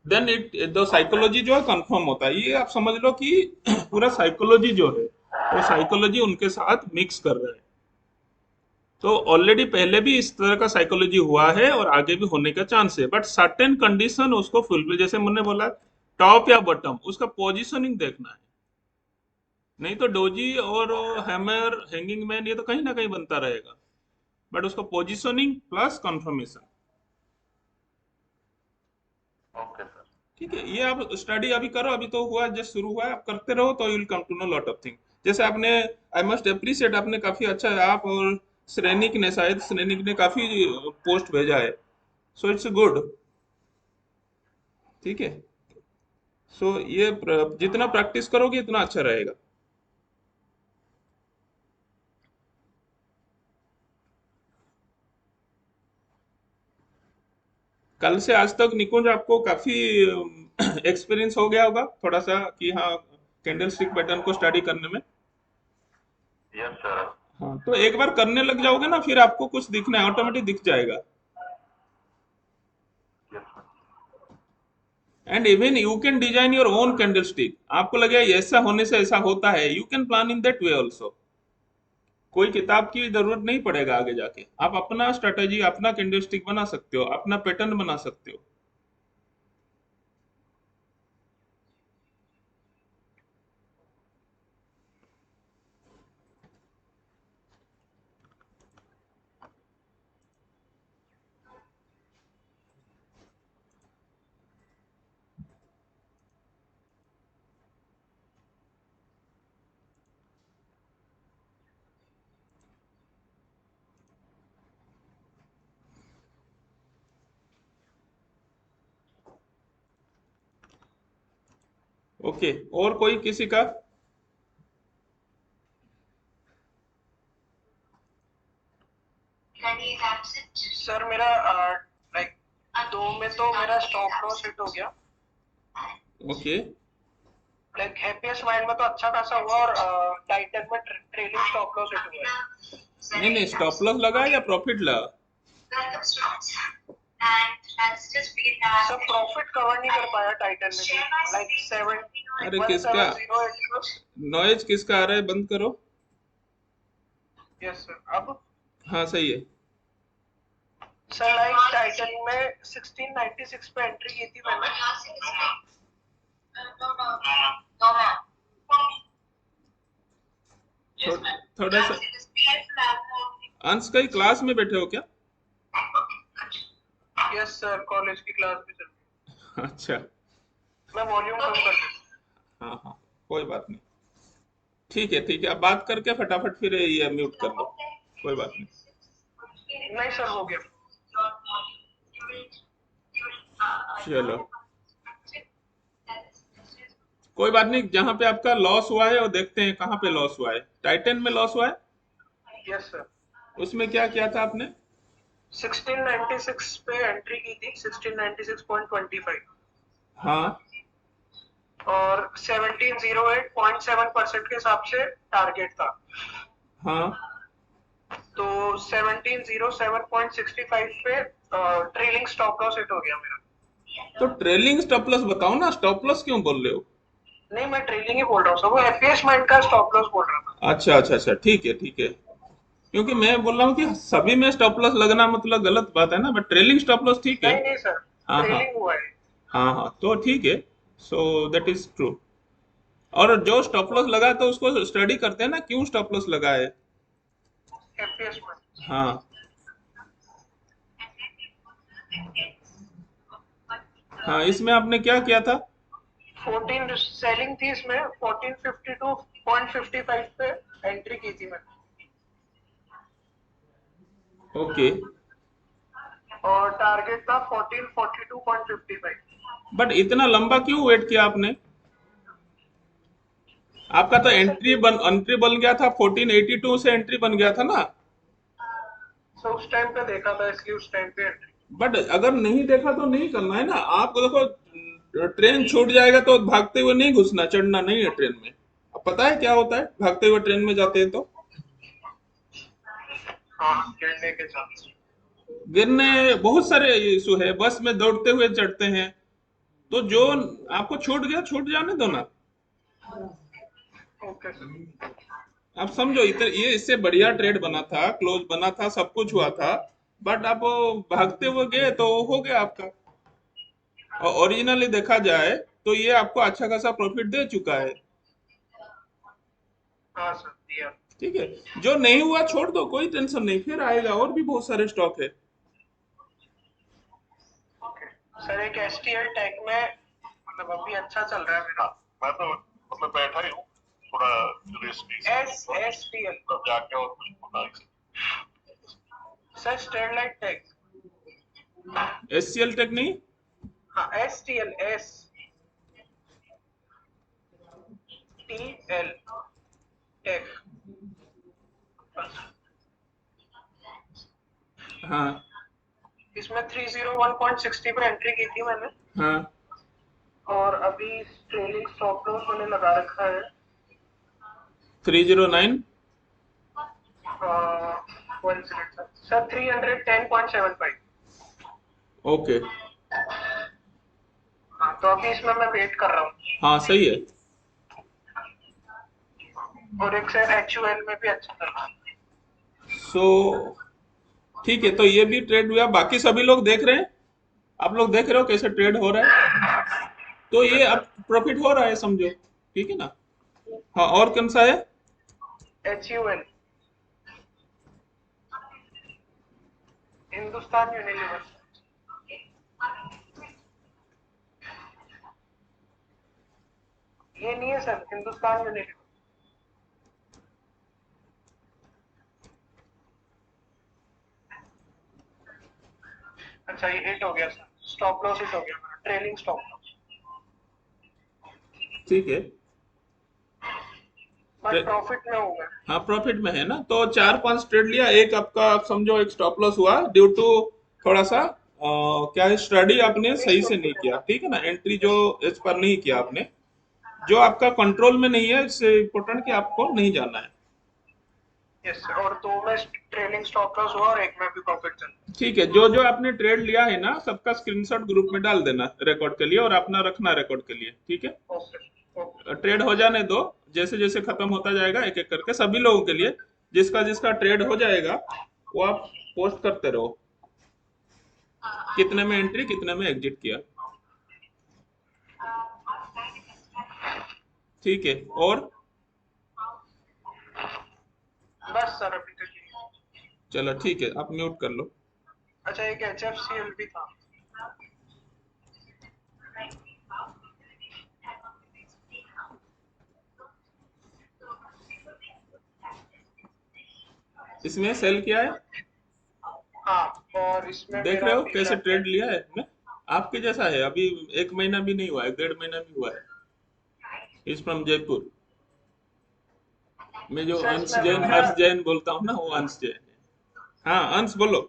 then it the psychology जो है कंफर्म होता है। ये आप समझ लो कि पूरा साइकोलॉजी जो है, वो साइकोलॉजी उनके साथ मिक्स कर रहा है। तो ऑलरेडी पहले भी इस तरह का साइकोलॉजी हुआ है और आगे भी होने का चांस है, बट सर्टेन कंडीशन उसको फुलफिल, जैसे मैंने बोला टॉप या बॉटम, उसका पोजीशनिंग देखना है। नहीं तो डोजी और हैमर हैंगिंग मैन ये तो कहीं ना कहीं बनता रहेगा, बट उसका positioning plus confirmation. Okay sir. ठीक है, ये आप स्टडी अभी करो, अभी तो हुआ, जस्ट शुरू हुआ है, आप करते रहो तो you will come to know lot of thing. जैसे आपने, आई मस्ट अप्रिशिएट, आपने काफी अच्छा, आप और श्रेनिक ने, शायद श्रेनिक ने काफी पोस्ट भेजा है, सो इट्स गुड। ठीक है, सो ये जितना प्रैक्टिस करोगे इतना अच्छा रहेगा। कल से आज तक निकुंज आपको काफी एक्सपीरियंस हो गया होगा थोड़ा सा, कि हाँ कैंडल स्टिक पैटर्न को स्टडी करने में। Yes sir. हाँ, तो एक बार करने लग जाओगे ना, फिर आपको कुछ दिखना है, ऑटोमेटिक दिख जाएगा। Yes sir. And even you can design your own candle stick. आपको लगे ऐसा होने से ऐसा होता है, you can plan in that way also. कोई किताब की जरूरत नहीं पड़ेगा, आगे जाके आप अपना स्ट्रेटेजी, अपना कैंडल स्टिक बना सकते हो, अपना पैटर्न बना सकते हो। ओके, और कोई किसी का? सर मेरा लाइक 2 में तो मेरा स्टॉप लॉस हिट हो गया, ओके, लाइक हैप्पीएस्ट माइंड में तो अच्छा खासा हुआ, और टाइटन में ट्रेलिंग स्टॉप लॉस हिट हुआ है। नहीं नहीं, स्टॉप लॉस लगा या प्रॉफिट लगा? सर प्रॉफिट कवर नहीं कर पाया टाइटन में भी, लाइक 7 अरे किसका 1708। नॉइज किसका आ रहा है? बंद करो। Yes sir. अब हाँ सही है। सर लाइक टाइटन में 1696 पे एंट्री की थी मैंने। थोड़ा सा अंश, कहीं क्लास में बैठे हो क्या? यस सर, कॉलेज की क्लास में चल रही अच्छा, है। मैं वॉल्यूम कम कर दूं? हाँ हाँ, कोई बात नहीं। ठीक है ठीक है, अब बात करके फटाफट फिर ये म्यूट कर दो, कोई बात नहीं। नहीं सर, हो गया। चलो कोई बात नहीं, जहां पे आपका लॉस हुआ है वो देखते हैं, कहाँ पे लॉस हुआ है। टाइटन में लॉस हुआ है, यस सर। उसमें क्या किया था आपने? 1696 पे एंट्री की थी, 1696.25, हाँ और 1708.7% के हिसाब से टारगेट था। हाँ, तो 1707.65 पे ट्रेलिंग स्टॉप लॉस हिट हो गया मेरा। तो ट्रेलिंग स्टॉप लॉस बताओ ना, स्टॉप लॉस क्यों बोल रहे हो? नहीं, मैं ट्रेलिंग ही बोल रहा हूँ सर, वो हैप्पीएस्ट माइंड का स्टॉप लॉस बोल रहा था। अच्छा अच्छा अच्छा, ठीक है ठीक है, क्योंकि मैं बोल रहा हूँ कि सभी में स्टॉप लॉस लगना मतलब गलत बात है ना, बट ट्रेलिंग स्टॉप लॉस ठीक है। नहीं नहीं सर, हाँ हाँ ट्रेलिंग हुआ है। हाँ हाँ, तो ठीक है, सो दैट इज ट्रू। और जो स्टॉप लॉस लगा तो उसको स्टडी करते हैं ना, क्यों स्टॉप लॉस लगा है। Happiest mind. हाँ हाँ, इसमें आपने क्या किया था? 14 सेलिंग थी इसमें, 1452.55 पे एंट्री की थी मैंने। ओके, और टारगेट था 1442.55। बट इतना लंबा क्यों वेट किया आपने? आपका तो एंट्री बन गया था 1482 से एंट्री बन गया था ना। सो उस टाइम पे देखा था, इसलिए उस टाइम पे एंट्री। बट अगर नहीं देखा तो नहीं करना है ना। आपको देखो ट्रेन छूट जाएगा तो भागते हुए नहीं घुसना, चढ़ना नहीं है ट्रेन में। अब पता है क्या होता है भागते हुए ट्रेन में जाते हैं तो? हाँ, गिरने के चांस। गिरने बहुत सारे इशू है, बस में दौड़ते हुए चढ़ते हैं। तो जो आपको छूट गया छूट जाने दो ना। Okay sir. आप समझो इतने ये इससे बढ़िया ट्रेड बना था, क्लोज बना था, सब कुछ हुआ था। बट आप भागते हुए गए तो हो गया आपका। और ओरिजिनली देखा जाए तो ये आपको अच्छा खासा प्रॉफिट दे चुका है। हाँ सर, दिया। ठीक है, जो नहीं हुआ छोड़ दो, कोई टेंशन नहीं, फिर आएगा। और भी बहुत सारे स्टॉक है। ओके सर, एक एसटीएल टेक में मतलब अभी अच्छा चल रहा है मेरा। हाँ, मैं तो मतलब बैठा ही हूँ, थोड़ा रेस्ट एसटीएल तब जाके और कुछ होगा इसे। Sir, Sterlite Tech. SCL Tech नहीं? हाँ, STL, S T L Tech. हाँ इसमें 301.60 पे एंट्री की थी मैंने। हाँ। और अभी ट्रेलिंग स्टॉप लॉस मैंने लगा रखा है 309। 1 सेकंड सर, 310.75। ओके। हाँ, तो अभी इसमें मैं वेट कर रहा हूँ। हाँ सही है। और एक सर एचयूएल में भी अच्छा चल रहा है। सो ठीक है, तो ये भी ट्रेड हुआ। बाकी सभी लोग देख रहे हैं, आप लोग देख रहे हो कैसे ट्रेड हो रहा है। तो ये यस अब सर। प्रॉफिट हो रहा है समझो। ठीक है ना। हाँ, और कौन सा है? HUL, Hindustan Unilever. ये नहीं है सर, हिंदुस्तान यूनिलीवर। अच्छा, ये हिट हो गया सर, स्टॉप लॉस हिट हो गया मेरा, ट्रेलिंग स्टॉप लॉस। ठीक है। बट प्रॉफिट में हूँ मैं। हाँ प्रॉफिट में है ना, तो 4-5 ट्रेड लिया। एक आपका आप समझो एक स्टॉप लॉस हुआ ड्यू टू थोड़ा सा क्या है, स्टडी आपने सही से नहीं किया। ठीक है ना, एंट्री जो इस पर नहीं किया आपने, जो आपका कंट्रोल में नहीं है, इससे इम्पोर्टेंट कि आपको नहीं जाना है। यस सर, और दो में ट्रेलिंग स्टॉप लॉस हुआ और एक में भी प्रॉफिट चल रहा ठीक है, जो जो आपने ट्रेड लिया है ना, सबका स्क्रीनशॉट ग्रुप में डाल देना रिकॉर्ड के लिए, और अपना रखना रिकॉर्ड के लिए। ठीक है, है। Okay okay. ट्रेड हो जाने दो। जैसे जैसे खत्म होता जाएगा एक एक करके सभी लोगों के लिए, जिसका जिसका ट्रेड हो जाएगा वो आप पोस्ट करते रहो, कितने में एंट्री कितने में एग्जिट किया। ठीक है, और बस सर, अभी तक ये। चलो ठीक है, आप म्यूट कर लो। अच्छा, एक एचएफसीएल भी था। इसमें सेल किया है, हाँ, और इसमें देख मेरा रहे हो दिख कैसे रहा है। ट्रेड लिया है इसमें। आपके जैसा है, अभी 1 महीना भी नहीं हुआ है, 1.5 महीना भी हुआ है। इस फ्रॉम जयपुर। मैं जो सर, अंश इसमें अभी जैन मेरा हर्ष जैन बोलता हूँ ना, वो अंश जैन है। हाँ अंश बोलो।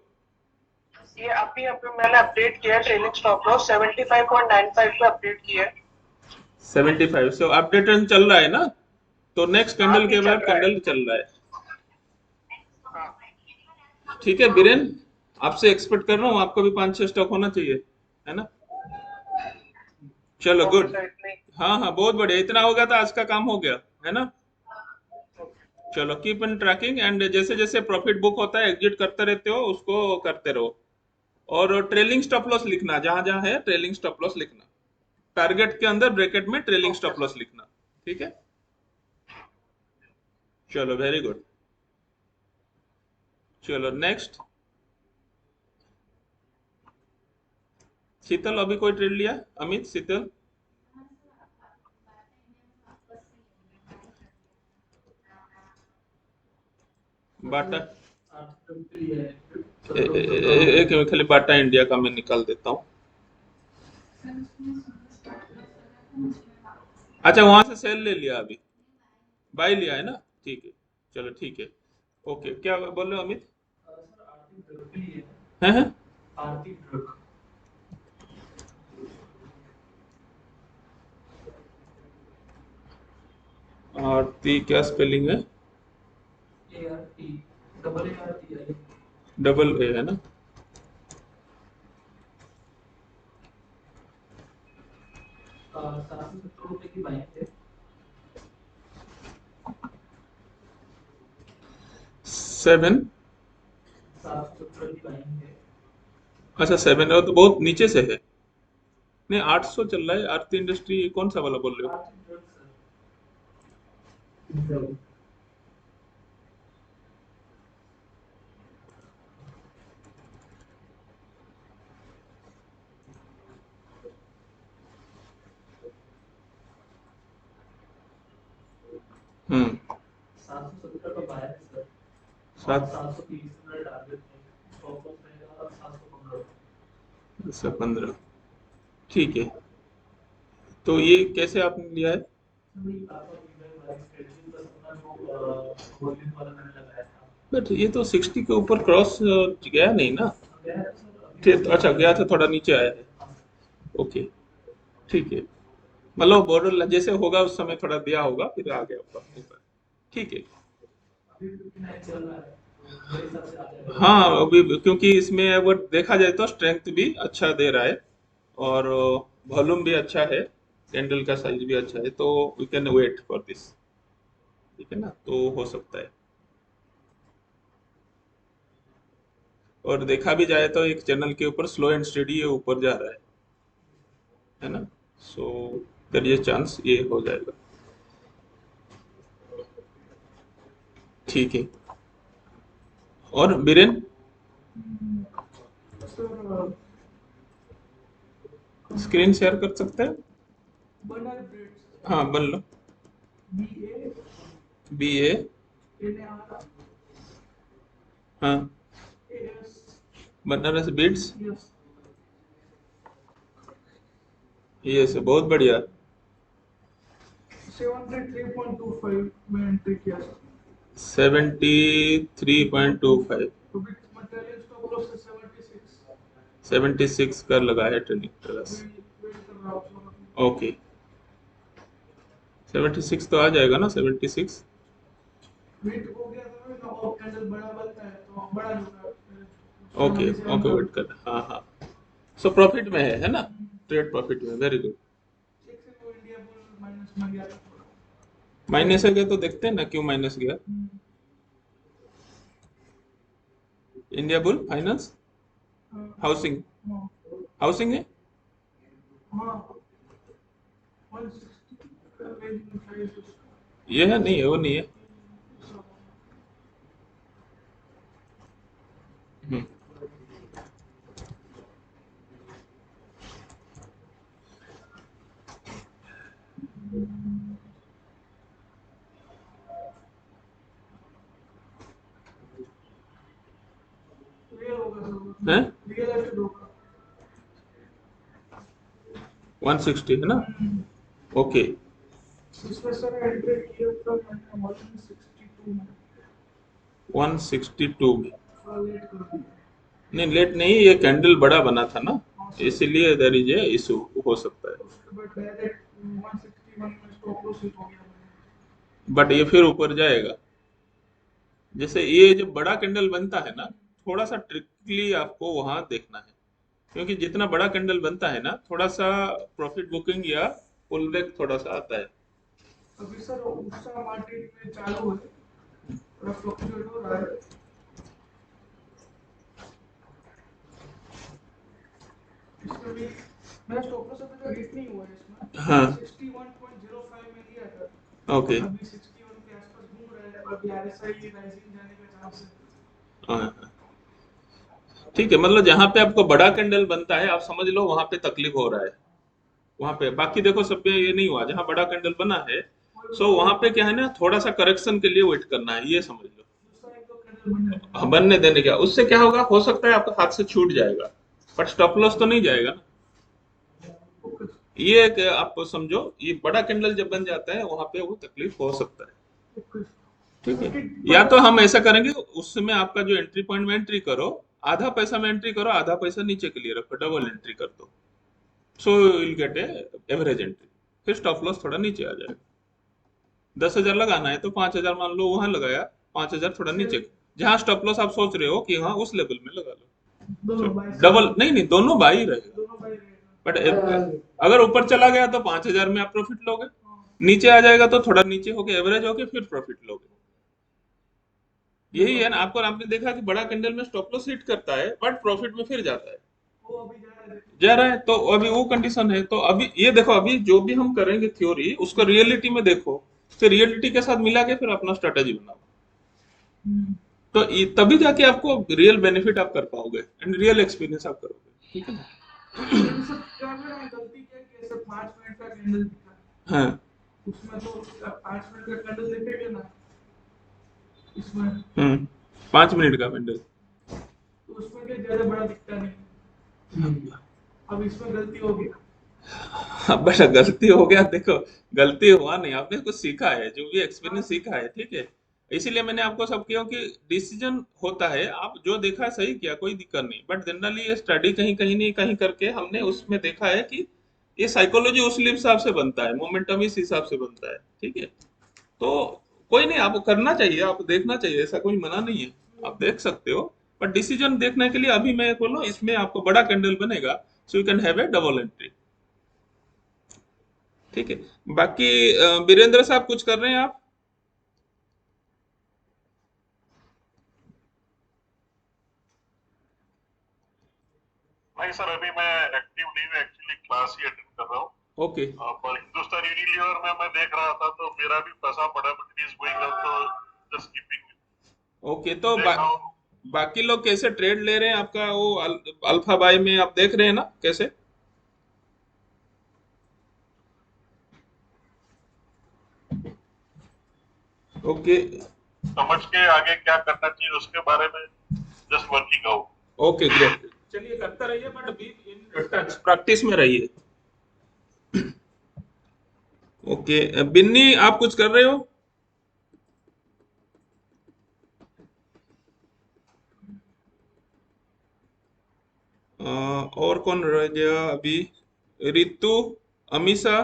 ये अभी अभी मैंने अपडेट किया है, ट्रेलिंग स्टॉप लॉस 75.95 पे अपडेट किया है। 75 से अपडेटेड चल रहा है ना, तो नेक्स्ट हाँ, कैंडल अभी के चल बाद रहा है। कैंडल चल रहा है। हाँ। ठीक है बीरेन, आपसे एक्सपेक्ट कर रहा हूँ आपको भी 5-6 स्टॉक होना चाहिए, है ना। चलो ओके गुड। सर, इतनी। हाँ हाँ बहुत बढ़िया, इतना हो गया तो आज का काम हो गया है ना। चलो कीप इन ट्रैकिंग, एंड जैसे जैसे प्रॉफिट बुक होता है एग्जिट करते रहते हो, उसको करते रहो। और ट्रेलिंग स्टॉप लॉस लिखना, जहां जहां है ट्रेलिंग स्टॉप लॉस लिखना। टारगेट के अंदर ब्रैकेट में trailing okay stop sir. Loss लिखना। ठीक है, चलो वेरी गुड। चलो नेक्स्ट। शीतल, अभी कोई ट्रेड लिया? अमित, शीतल, बाटा। एक मिनट, खाली बाटा इंडिया का मैं निकाल देता हूँ। अच्छा, वहां से सेल ले लिया, अभी बाई लिया है ना? ठीक है, चलो ठीक है। ओके, क्या बोल रहे हो अमित? हैं? आरती क्या स्पेलिंग है? डबल ए है ना? सेवन, अच्छा 7 है तो बहुत नीचे से है। नहीं, 800 चल रहा है। आरती इंडस्ट्री कौन सा वाला बोल रहे हो? हम्म, 7 से 15, ठीक है। तो ये कैसे आपने लिया है? बट ये तो 60 के ऊपर क्रॉस गया नहीं ना? अच्छा, गया था, थोड़ा नीचे आया है। ओके, ठीक है। मतलब बॉर्डर जैसे होगा उस समय थोड़ा दिया होगा, फिर आ गया ऊपर। ठीक है। हाँ, अभी क्योंकि इसमें अगर देखा जाए तो स्ट्रेंथ भी अच्छा दे रहा है, और वॉल्यूम भी अच्छा है, कैंडल का साइज भी अच्छा है, तो we can wait for this. ठीक है ना, तो हो सकता है। और देखा भी जाए तो एक चैनल के ऊपर स्लो एंड स्टेडी ये ऊपर जा रहा है ना? सो देयर इज चांस ये हो जाएगा। ठीक है। और बीरेन, स्क्रीन शेयर कर सकते हैं? हाँ, बन लो। BA, हाँ, बनारस बीट्स, ये से बहुत बढ़िया। 73.25, 76 का लगा है ट्रेनिंग प्लस। ओके, 76 तो आ जाएगा ना? 76। ओके ओके, वेट कर। हाँ हाँ, सो प्रॉफिट में है ना? ट्रेड प्रॉफिट में, वेरी गुड। माइनस है गया तो देखते हैं ना क्यों माइनस गया। India bull finance, housing, housing है। ये है, नहीं है, वो नहीं है। हम्म, है 160 है ना? ओके, 162 में। नहीं, लेट नहीं, ये कैंडल बड़ा बना था ना, इसीलिए देयर इज ए इशू हो सकता है। बट ये फिर ऊपर जाएगा। जैसे ये जब बड़ा कैंडल बनता है ना, थोड़ा सा ट्रिकली आपको वहां देखना है, क्योंकि जितना बड़ा कैंडल बनता है ना, थोड़ा सा प्रॉफिट बुकिंग या पुल बैक थोड़ा सा आता है। हाँ, ओके, हाँ, ठीक है। मतलब जहां पे आपको बड़ा कैंडल बनता है, आप समझ लो वहां पे तकलीफ हो रहा है। वहां पे बाकी देखो सब पे ये नहीं हुआ, जहां बड़ा कैंडल बना है। सो वहां पे क्या है ना, थोड़ा सा करेक्शन के लिए वेट करना है, ये समझ लो। बनने देने क्या, उससे क्या होगा, हो सकता है आपका हाथ से छूट जाएगा, बट स्टॉप लॉस तो नहीं जाएगा ना। ये एक आप समझो, ये बड़ा कैंडल जब बन जाता है वहां पे वो तकलीफ हो सकता है। ठीक है, या तो हम ऐसा करेंगे, उसमें आपका जो एंट्री पॉइंट में एंट्री करो, आधा पैसा में एंट्री करो, आधा पैसा नीचे के लिए रखो, डबल एंट्री कर दो, so will get A average entry. फिर स्टॉप लॉस थोड़ा नीचे आ जाएगा। 10,000 लगाना है तो 5,000 मान लो वहां लगाया, 5,000 थोड़ा नीचे, जहां स्टॉप लॉस आप सोच रहे हो कि हाँ उस लेवल में लगा लो, डबल नहीं नहीं, दोनों बाई रहेगा। बट अगर ऊपर चला गया तो 5,000 में आप प्रॉफिट लोगे, नीचे आ जाएगा तो थोड़ा नीचे होके एवरेज होके फिर प्रॉफिट लोगे। यही है ना, आपको आपने देखा कि बड़ा कैंडल में स्टॉप लॉस हिट करता है बट प्रॉफिट में फिर जाता है, जा रहा है, तो अभी वो कंडीशन है। तो अभी ये देखो, अभी जो भी हम करेंगे थ्योरी, उसको रियलिटी में देखो, फिर रियलिटी के साथ मिला के फिर अपना स्ट्रेटेजी बनाओ, तो तभी जाके आपको रियल बेनिफिट आप कर पाओगे एंड रियल एक्सपीरियंस आप करोगे। ठीक है ना? गलती क्या कि ऐसे 5 मिनट का कैंडल दिखा, हाँ उसमें तो 5 मिनट का कैंडल दिखेगा ना, इसमें 5 मिनट का कैंडल, तो उसमें क्या ज्यादा बड़ा दिखता नहीं। अब इसमें गलती हो गया। बट गलती हो गया, देखो गलती हुआ नहीं, आपने कुछ सीखा है, जो भी एक्सपीरियंस सीखा है, ठीक है। इसीलिए मैंने आपको सब किया कि डिसीजन होता है, आप जो देखा सही किया, कोई दिक्कत नहीं, बट जनरली ये स्टडी कहीं कहीं नहीं कहीं करके हमने उसमें देखा है कि ये साइकोलॉजी उस हिसाब से बनता है, मोमेंटम इस हिसाब से बनता है। ठीक है, तो कोई नहीं, आपको करना चाहिए, आप देखना चाहिए, ऐसा कोई मना नहीं है, आप देख सकते हो। बट डिसीजन देखने के लिए अभी मैं बोलो, इसमें आपको बड़ा कैंडल बनेगा, so you can have A double entry. ठीक है, बाकी वीरेंद्र साहब कुछ कर रहे हैं आप? नहीं सर, अभी मैं एक्टिव नहीं हूँ, एक्चुअली क्लास ही अटेंड कर रहा हूँ। ओके पर हिंदुस्तान यूनिलीवर में मैं देख रहा था तो मेरा भी पैसा बड़ा, बट इज गोइंग अप, तो जस्ट कीपिंग ओके, तो देख रहा हूँ। बाकी लोग कैसे ट्रेड ले रहे हैं आपका, वो अल्फा बाई में आप देख रहे हैं ना कैसे? ओके समझ के आगे क्या करना चाहिए उसके बारे में just working out. Okay great, चलिए करते रहिए, but be in touch, practice में रहिए। ओके बिन्नी, आप कुछ कर रहे हो? और कौन रह गया अभी? रितु, अमीषा,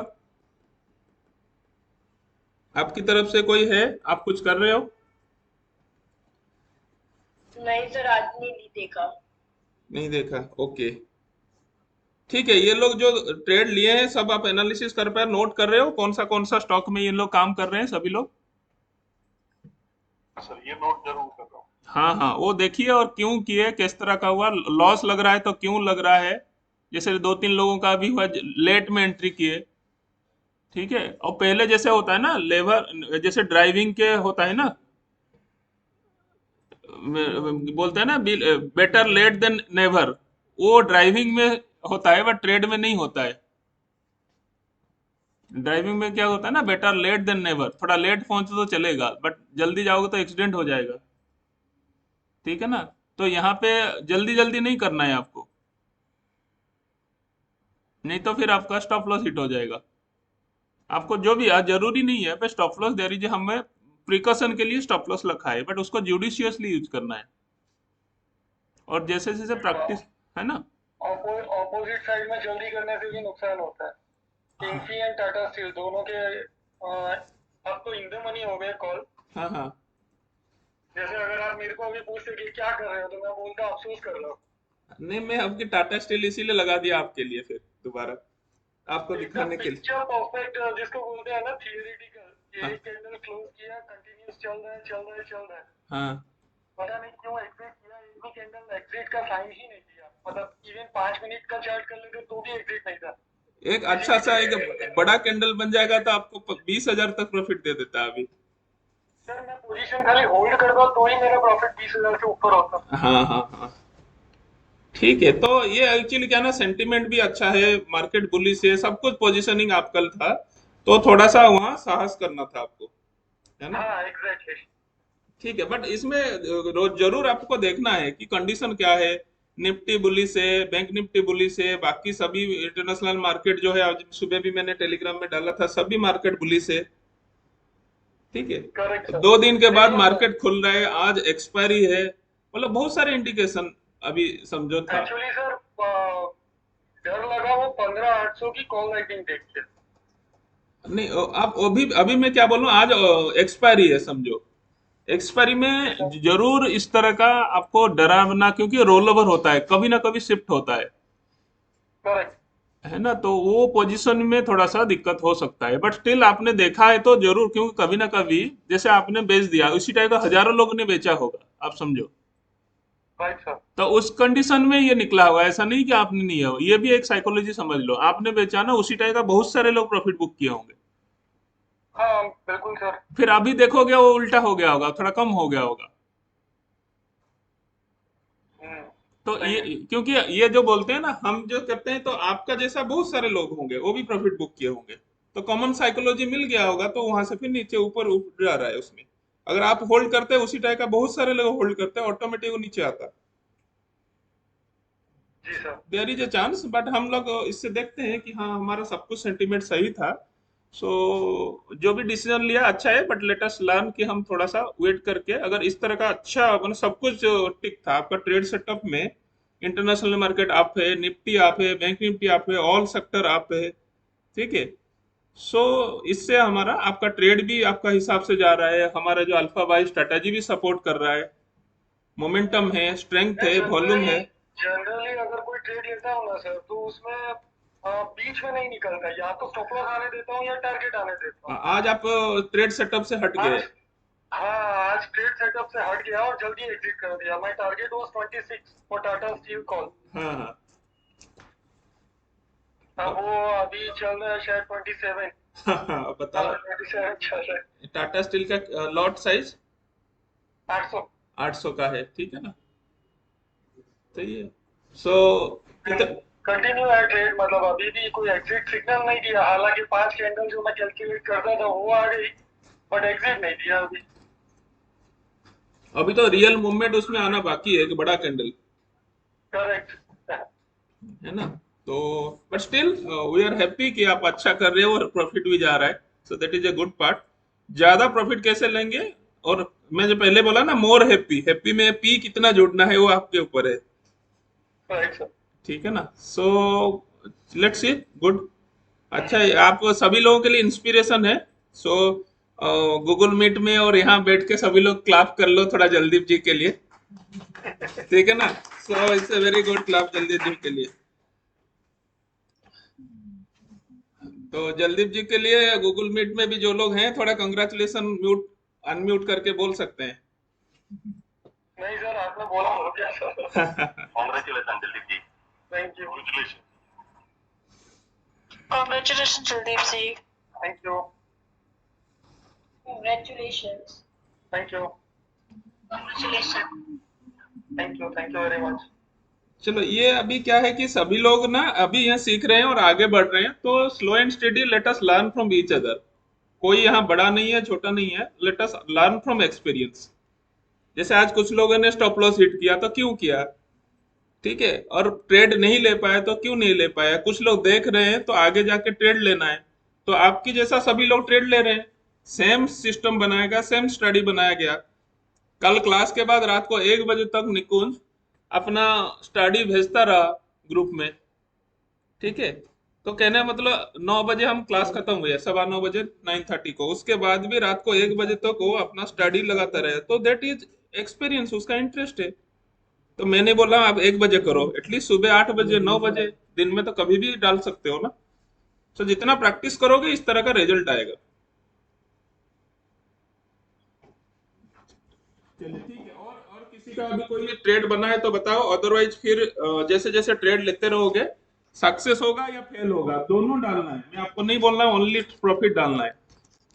आपकी तरफ से कोई है, आप कुछ कर रहे हो? नहीं सर, आज नहीं देखा। नहीं देखा, ओके ठीक है। ये लोग जो ट्रेड लिए हैं सब आप एनालिसिस कर पाए, नोट कर रहे हो कौन सा स्टॉक में ये लोग काम कर रहे हैं सभी लोग? सर ये नोट जरूर कर रहा हूँ। हाँ हाँ, वो देखिए, और क्यों किए, किस तरह का हुआ, लॉस लग रहा है तो क्यों लग रहा है, जैसे 2-3 लोगों का भी हुआ, लेट में एंट्री किए। ठीक है, और पहले जैसे होता है ना लेबर, जैसे ड्राइविंग के होता है ना, बोलते हैं ना बेटर लेट देन नेवर, वो ड्राइविंग में होता है बट ट्रेड में नहीं होता है। ड्राइविंग में क्या होता है ना, बेटर लेट देन नेवर, थोड़ा लेट पहुंचे तो चलेगा बट जल्दी जाओगे तो एक्सीडेंट हो जाएगा। ठीक है ना, तो यहाँ पे जल्दी जल्दी नहीं करना है आपको, नहीं तो फिर आपका स्टॉप लॉस हिट हो जाएगा। आपको जो भी जरूरी नहीं है पे स्टॉप लॉस दे दीजिए, हमें प्रिकॉशन के लिए स्टॉप लॉस रखा है, बट उसको जुडिशियसली यूज करना है, और जैसे जैसे प्रैक्टिस है ना। ऑपोजिट साइड में जल्दी करने से भी नुकसान होता है। किंगफी एंड टाटा स्टील दोनों के अब तो इन द मनी हो गए कॉल। हाँ हाँ, जैसे अगर आप मेरे को अभी पूछते कि क्या कर रहे हो, तो मैं बोलता अफसोस कर रहा हूँ। नहीं मैं आपकी टाटा स्टील इसीलिए लगा दिया आपके लिए, फिर दोबारा आपको दिखाने के लिए। पिक्चर परफेक्ट जिसको बोलते हैं ना थियोरेटिकल, हाँ एक कैंडल क्लोज किया, कंटिन्यूस चल रहा है चल रहा है चल रहा है, हाँ, पता नहीं क्यों एग्जिट किया, एक भी कैंडल एग्जिट का साइन ही नहीं दिया, मतलब इवन 5 मिनट का चार्ट कर लेते तो भी एग्जिट नहीं था। एक अच्छा सा एक बड़ा कैंडल बन जाएगा तो आपको 20,000 तक प्रॉफिट दे देता है अभी। सर मैं पोजीशन खाली होल्ड करता तो ही मेरा प्रॉफिट 20,000 से ऊपर होता। हाँ हाँ हाँ, ठीक है, तो ये एक्चुअली क्या ना, सेंटिमेंट भी अच्छा है, मार्केट बुलिश है, सब कुछ पोजीशनिंग आपका था, तो थोड़ा सा वहां साहस करना था आपको, है ना। हाँ एग्जैक्टली। ठीक है, बट इसमें रोज जरूर आपको देखना है कि कंडीशन क्या है। निफ्टी बुलिश है, बैंक निफ्टी बुलिश है, बाकी सभी इंटरनेशनल मार्केट जो है, आज सुबह भी मैंने टेलीग्राम में डाला था, सभी मार्केट बुलिश है। ठीक है, करेक्ट सर। 2 दिन के बाद लेकिन मार्केट खुल रहा है, आज एक्सपायरी है, मतलब बहुत सारे इंडिकेशन अभी समझो था। एक्चुअली सर डर लगा वो 15,800 की कॉल राइटिंग देख के। नहीं आप अभी मैं क्या बोलूं, आज एक्सपायरी है समझो। एक्सपायरी में जरूर इस तरह का आपको डरावना, क्योंकि रोल ओवर होता है, कभी ना कभी शिफ्ट होता करेक्ट। है ना, तो वो पोजीशन में थोड़ा सा दिक्कत हो सकता है, बट स्टिल आपने देखा है तो जरूर, क्योंकि कभी ना कभी जैसे आपने बेच दिया, उसी टाइप का हजारों लोग ने बेचा होगा, आप समझो। Right sir. तो उस कंडीशन में ये निकला होगा, ऐसा नहीं कि आपने नहीं हो, ये भी एक साइकोलॉजी समझ लो, आपने बेचा ना, उसी टाइप का बहुत सारे लोग प्रॉफिट बुक किए होंगे। हाँ बिल्कुल सर। फिर अभी देखोगे वो उल्टा हो गया होगा, थोड़ा कम हो गया होगा। तो सही ये, है। क्योंकि ये जो बोलते हैं ना, हम जो करते हैं, तो आपका जैसा बहुत सारे लोग होंगे, वो भी प्रॉफिट बुक किए होंगे, तो कॉमन साइकोलॉजी मिल गया होगा, तो वहां से फिर नीचे ऊपर उठ जा रहा है उसमें। अगर आप होल्ड करते हैं उसी टाइप का, बहुत सारे लोग होल्ड करते हैं, ऑटोमेटिक वो नीचे आता। जी sir. There is a chance, but हम लोग इससे देखते हैं कि हाँ हमारा सब कुछ सेंटीमेंट सही था। सो जो भी डिसीजन लिया अच्छा है, बट लेट अस लर्न कि हम थोड़ा सा वेट करके, अगर इस तरह का अच्छा मतलब सब कुछ जो ठीक था आपका ट्रेड सेटअप में, इंटरनेशनल मार्केट आप है, निफ्टी आप है, बैंक निफ्टी आप है, ऑल सेक्टर आप है, ठीक है। सो इससे हमारा आपका ट्रेड भी आपका हिसाब से जा रहा है, हमारा जो अल्फा बाई स्ट्रेटेजी भी सपोर्ट कर रहा है, मोमेंटम है, स्ट्रेंथ मैं है, वॉल्यूम है। जनरली अगर कोई ट्रेड लेता हूँ ना सर, तो उसमें बीच में नहीं निकलता, या तो स्टॉप लॉस आने देता हूँ या टारगेट आने देता हूँ। आज आप ट्रेड सेटअप से हट गए। आज हाँ, आज ट्रेड सेटअप से हट गया और जल्दी एग्जिट कर दिया। My target was 26 for Tata steel call. हाँ हाँ। अब वो अभी चल रहा है शायद 27। हाँ, बताओ। 27 चल रहा है। टाटा स्टील का लॉट साइज 800। 800 का है, ठीक है ना, सही है। सो कितना, कंटिन्यू है ट्रेड, मतलब अभी भी कोई एग्जिट सिग्नल नहीं दिया। हालांकि 5 कैंडल जो मैं कैलकुलेट करता था वो आ गई, बट एग्जिट नहीं दिया अभी। अभी तो रियल मूवमेंट उसमें आना बाकी है कि बड़ा कैंडल, करेक्ट। है ना। तो but still we are happy कि आप अच्छा कर रहे हो और प्रॉफिट भी जा रहा है, so that is a good part. ज्यादा प्रॉफिट कैसे लेंगे, और मैं जो पहले बोला ना, मोर हैप्पी, हैप्पी में पी कितना जोड़ना है वो आपके ऊपर है, राइट सर। ठीक है ना। So let's see, good. अच्छा है, आप सभी लोगों के लिए इंस्पिरेशन है। सो गूगल मीट में और यहाँ बैठ के सभी लोग क्लैप कर लो थोड़ा जलदीप जी के लिए, ठीक है ना। So it's a very good clap Jaldeep ji के लिए। तो जलदीप जी के लिए गूगल मीट में भी जो लोग हैं, थोड़ा कंग्रेचुलेशन म्यूट अनम्यूट करके बोल सकते हैं। नहीं सर, आपने बोला हो गया सर। कॉन्ग्रेचुलेशन जल्दी जी। Thank you. Congratulations, Kuldeep ji. Thank you. Congratulations. Thank you. Congratulations. Thank you very much. चलो, ये अभी क्या है कि सभी लोग ना अभी यहाँ सीख रहे हैं और आगे बढ़ रहे हैं, तो slow and steady let us learn from each other. कोई यहाँ बड़ा नहीं है, छोटा नहीं है, let us learn from experience. जैसे आज कुछ लोगों ने स्टॉप लॉस हिट किया, तो क्यों किया, ठीक है, और ट्रेड नहीं ले पाए तो क्यों नहीं ले पाया। कुछ लोग देख रहे हैं तो आगे जाके ट्रेड लेना है, तो आपकी जैसा सभी लोग ट्रेड ले रहे हैं, सेम सिस्टम बनाया गया, सेम स्टडी बनाया गया। कल क्लास के बाद रात को 1 बजे तक निकुंज अपना स्टडी भेजता रहा ग्रुप में, ठीक है। तो कहने का मतलब 9 बजे हम क्लास खत्म हुई, 9:15 बजे 9:30 को, उसके बाद भी रात को 1 बजे तक वो अपना स्टडी लगाता रहे, तो दैट इज एक्सपीरियंस, उसका इंटरेस्ट है। तो मैंने बोला आप 1 बजे करो, एटलीस्ट सुबह 8 बजे 9 बजे, दिन में तो कभी भी डाल सकते हो ना। तो जितना प्रैक्टिस करोगे इस तरह का रिजल्ट आएगा। चलिए ठीक है, और किसी का अभी कोई ट्रेड बना है तो बताओ, अदरवाइज फिर जैसे जैसे ट्रेड लेते रहोगे, सक्सेस होगा या फेल होगा दोनों डालना है। मैं आपको नहीं बोलना है ओनली प्रॉफिट डालना है,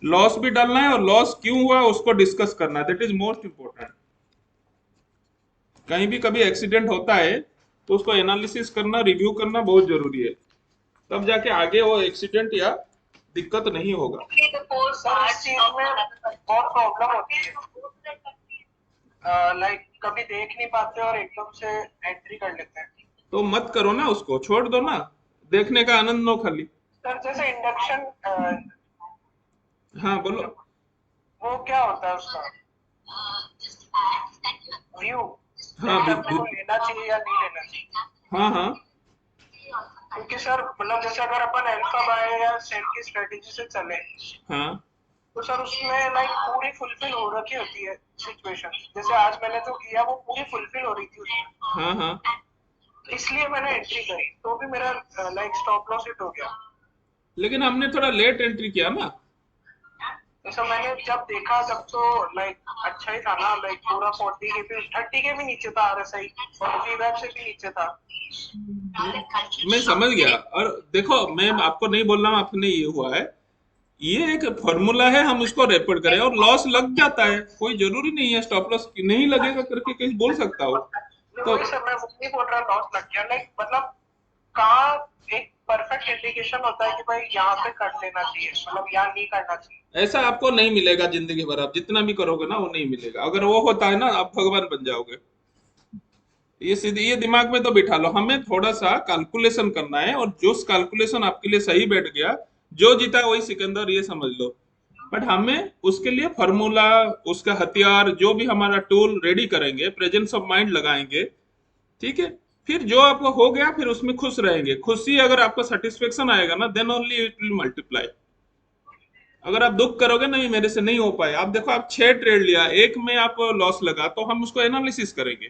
लॉस भी डालना है, और लॉस क्यों हुआ उसको डिस्कस करना है, दैट इज मोस्ट इंपॉर्टेंट। कहीं भी कभी एक्सीडेंट होता है तो उसको एनालिसिस करना, रिव्यू करना बहुत जरूरी है, तब जाके आगे वो एक्सीडेंट या दिक्कत नहीं होगा। सर इस चीज में बहुत प्रॉब्लम होती है। लाइक कभी देख नहीं पाते और एकदम से एंट्री कर लेते हैं। तो मत करो ना, उसको छोड़ दो ना, देखने का आनंद लो खाली। सर जैसे इंडक्शन हाँ बोलो। वो क्या होता है उसका व्यू, हाँ लाइक अपने को लेना चाहिए या नहीं लेना चाहिए? हाँ हाँ क्योंकि सर मतलब जैसे अगर अपन अल्फा बाय या सेल की स्ट्रेटेजी से चले हाँ तो सर उसमें लाइक पूरी फुलफिल हो रखी होती है सिचुएशन। जैसे आज मैंने जो किया वो पूरी फुलफिल हो रही थी उसमें, हाँ हाँ। इसलिए मैंने एंट्री करी तो भी मेरा लाइक स्टॉप लॉस हिट हो गया। लेकिन हमने थोड़ा लेट एंट्री किया ना। तो सर मैंने जब देखा तब तो लाइक अच्छा ही था ना, लाइक पूरा 40 के भी 30 के भी नीचे था आरएसआई और फीडबैक से भी नीचे था। मैं समझ गया। और देखो, मैं आपको नहीं बोल रहा हूँ आपने ये हुआ है, ये एक फॉर्मूला है, हम उसको रेपीट करें और लॉस लग जाता है, कोई जरूरी नहीं है स्टॉप लॉस नहीं लगेगा करके कहीं बोल सकता हो। तो वही सर मैं वो नहीं बोल रहा लॉस लग गया, लाइक मतलब कहाँ एक परफेक्ट इंडिकेशन होता है कि भाई यहाँ पे कर लेना चाहिए, मतलब यहाँ नहीं करना चाहिए। ऐसा आपको नहीं मिलेगा जिंदगी भर, आप जितना भी करोगे ना वो नहीं मिलेगा। अगर वो होता है ना आप भगवान बन जाओगे। ये सीधे ये दिमाग में तो बिठा लो, हमें थोड़ा सा कैलकुलेशन करना है, और जो कैलकुलेशन आपके लिए सही बैठ गया, जो जीता वही सिकंदर, ये समझ लो। बट हमें उसके लिए फॉर्मूला, उसका हथियार, जो भी हमारा टूल रेडी करेंगे, प्रेजेंस ऑफ माइंड लगाएंगे, ठीक है। फिर जो आपको हो गया फिर उसमें खुश रहेंगे। खुशी अगर आपको सेटिस्फेक्शन आएगा ना, then only it will multiply. अगर आप दुख करोगे नहीं मेरे से नहीं हो पाए, आप देखो आप 6 ट्रेड लिया, एक में आप लॉस लगा, तो हम उसको एनालिसिस करेंगे,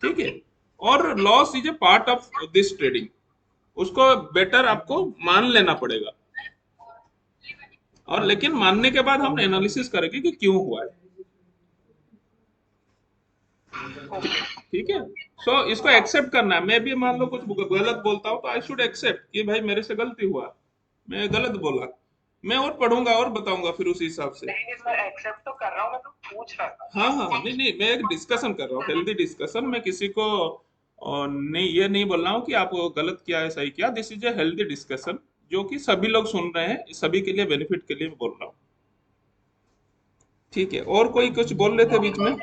ठीक है। और loss is a part of this trading, उसको बेटर आपको मान लेना पड़ेगा। और लेकिन मानने के बाद हम एनालिसिस करेंगे कि क्यों हुआ है, ठीक है। सो इसको एक्सेप्ट करना है। मैं भी मान लो कुछ गलत बोलता हूँ तो आई शुड एक्सेप्ट कि भाई मेरे से गलती हुआ, मैं गलत बोला, मैं और पढ़ूंगा और बताऊंगा फिर उसी हिसाब से। नहीं नहीं मैं एक्सेप्ट तो कर रहा हूँ, मैं तो पूछ रहा था। हाँ हाँ, नहीं नहीं, मैं एक डिस्कशन कर रहा हूँ, हेल्दी डिस्कशन। मैं किसी को नहीं, ये नहीं बोल रहा हूँ कि आप गलत किया है सही किया। This is a healthy discussion जो कि सभी लोग सुन रहे हैं, सभी के लिए बेनिफिट के लिए मैं बोल रहा हूँ, ठीक है। और कोई कुछ बोल रहे थे बीच में,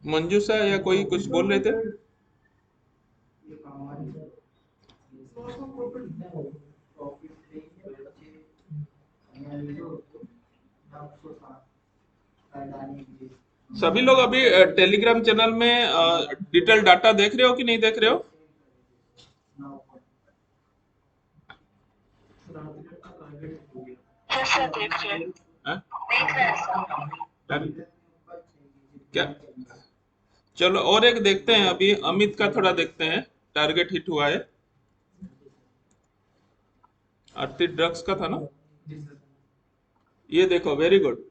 मंजूषा या कोई कुछ बोल रहे थे? लॉस ऑफ प्रॉफिट सभी लोग अभी टेलीग्राम चैनल में डिटेल डाटा देख रहे हो कि नहीं देख रहे हो? यस सर देख रहे हैं। हाँ? देख रहे हैं सर। क्या, चलो और एक देखते हैं, अभी अमित का थोड़ा देखते हैं। टारगेट हिट हुआ है, आरती ड्रग्स का था ना, ये देखो, वेरी गुड।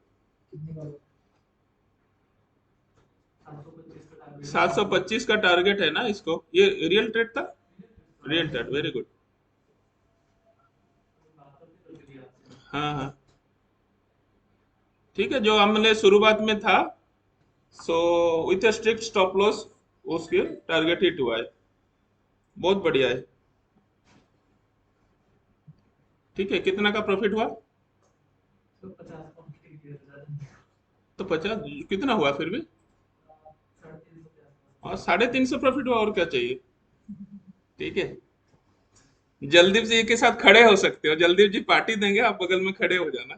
725 का टारगेट है ना इसको, ये रियल ट्रेड था, रियल ट्रेड, वेरी गुड। हाँ हाँ, ठीक है, जो हमने शुरुआत में था, so with strict stop loss उसके टारगेट हिट हुआ है, बहुत बढ़िया है। ठीक है, कितना का प्रॉफिट हुआ? तो 50 कितना हुआ फिर भी, और 350 प्रॉफिट हुआ, और क्या चाहिए, ठीक है। जलदीप जी के साथ खड़े हो सकते हो, जलदीप जी पार्टी देंगे, आप बगल में खड़े हो जाना।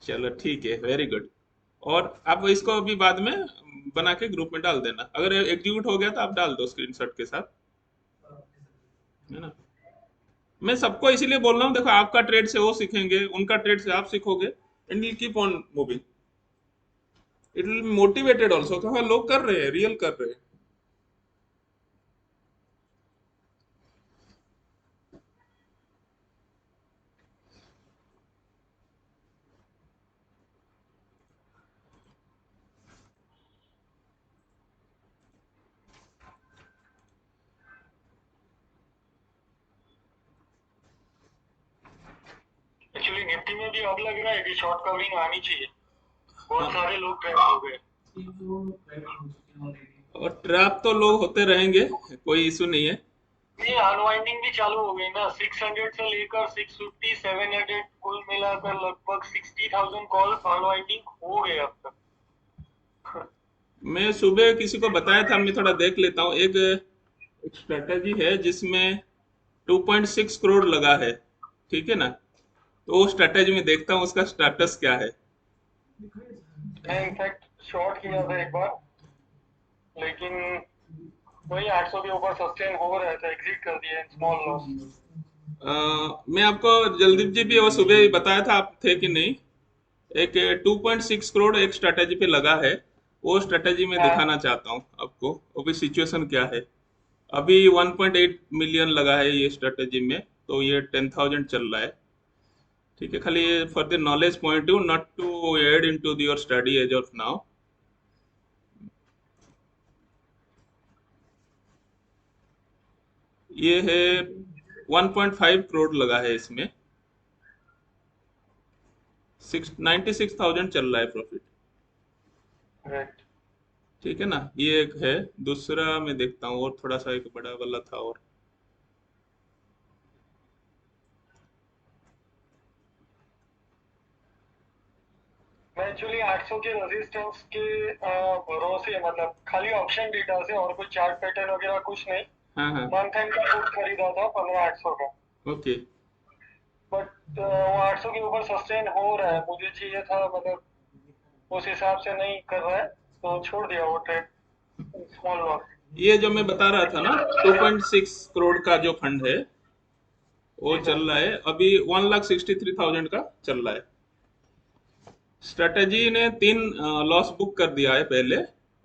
चलो ठीक है, वेरी गुड। और आप इसको अभी बाद में बना के ग्रुप में डाल देना, अगर एग्जीक्यूट हो गया तो आप डाल दो स्क्रीनशॉट के साथ, है ना। मैं सबको इसीलिए बोल रहा हूँ, देखो आपका ट्रेड से वो सीखेंगे, उनका ट्रेड से आप सीखोगे, and will keep on moving, it will motivated also. तो हाँ, लोग कर रहे हैं, रियल कर रहे हैं। एक्चुअली निफ्टी में भी अब लग रहा है कि शॉर्ट कवरिंग आनी चाहिए, बहुत सारे लोग ट्रैप हो गए। और ट्रैप तो लोग होते रहेंगे, कोई इशू नहीं है। ये अनवाइंडिंग भी चालू हो गई ना, 600 से लेकर 650 700 कुल मिलाकर लगभग 60,000 कॉल अनवाइंडिंग हो गए अब तक। मैं सुबह किसी को बताया था, मैं थोड़ा देख लेता हूँ। एक स्ट्रेटेजी है जिसमें 2.6 करोड़ लगा है, ठीक है ना। तो वो स्ट्रेटेजी में देखता हूँ उसका स्टेटस क्या है। मैं इनफैक्ट शॉर्ट किया था एक बार, लेकिन वही 800 के ऊपर सस्टेन हो रहा था, एग्जिट कर दिया स्मॉल लॉस। मैं आपको जल्दीप जी भी वो सुबह ही बताया था, आप थे कि नहीं। एक 2.6 करोड़ एक स्ट्रेटेजी पे लगा है, वो स्ट्रेटेजी में हाँ, दिखाना चाहता हूँ आपको। वो भी सिचुएशन क्या है। अभी 1.8 मिलियन लगा है ये स्ट्रेटेजी में, तो ये 10,000 चल रहा है, ठीक है। खाली for the knowledge point too, not to add into your study as of now. ये है 1.5 करोड़ लगा है इसमें, 96,000 चल रहा है प्रॉफिट, राइट। ठीक है ना। ये एक है। दूसरा मैं देखता हूँ, और थोड़ा सा एक बड़ा वाला था, और मैं एक्चुअली 800 के रेजिस्टेंस के भरोसे, मतलब खाली ऑप्शन डेटा से और कोई चार्ट पैटर्न वगैरह कुछ नहीं, हाँ हाँ, मंथ एंड का पुट खरीदा था 15,800 का। ओके। बट वो 800 के ऊपर सस्टेन हो रहा है, मुझे चाहिए था, मतलब उस हिसाब से नहीं कर रहा है, तो छोड़ दिया वो ट्रेड, स्मॉल लॉस। ये जो मैं बता रहा था ना, 2.6 करोड़ का जो फंड है, वो जी चल सर। रहा है अभी 1,63,000 का चल रहा है। स्ट्रेटेजी ने 3 लॉस बुक कर दिया है पहले,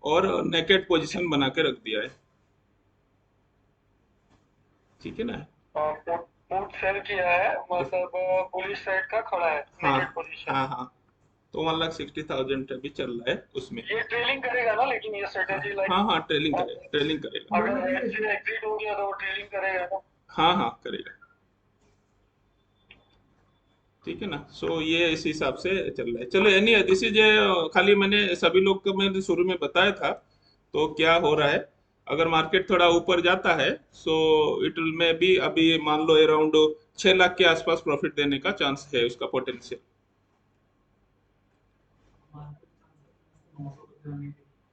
और नेकेड पोजीशन बना के रख दिया है, ठीक है ना। पुट पुट सेल किया है, मतलब पुलिस साइड का खड़ा है, हाँ नेकेड पोजीशन। हाँ हाँ, तो 1,60,000 अभी चल रहा है उसमें। ये ट्रेलिंग करेगा ना, लेकिन ये स्ट्रेटेजी लाइक हाँ हाँ, ट्रेलिंग करेगा, ट्रेलिंग करेगा। अगर ऐसे एग्जिट हो गया तो वो ट्रेलिंग करेगा ना। हाँ हाँ, करेगा, ठीक है ना। सो ये इस हिसाब से चल रहा है। चलो, एनी दिस इज, खाली मैंने सभी लोग को मैंने शुरू में बताया था, तो क्या हो रहा है। अगर मार्केट थोड़ा ऊपर जाता है, सो इट विल में भी अभी मान लो अराउंड 6 लाख के आसपास प्रॉफिट देने का चांस है, उसका पोटेंशियल।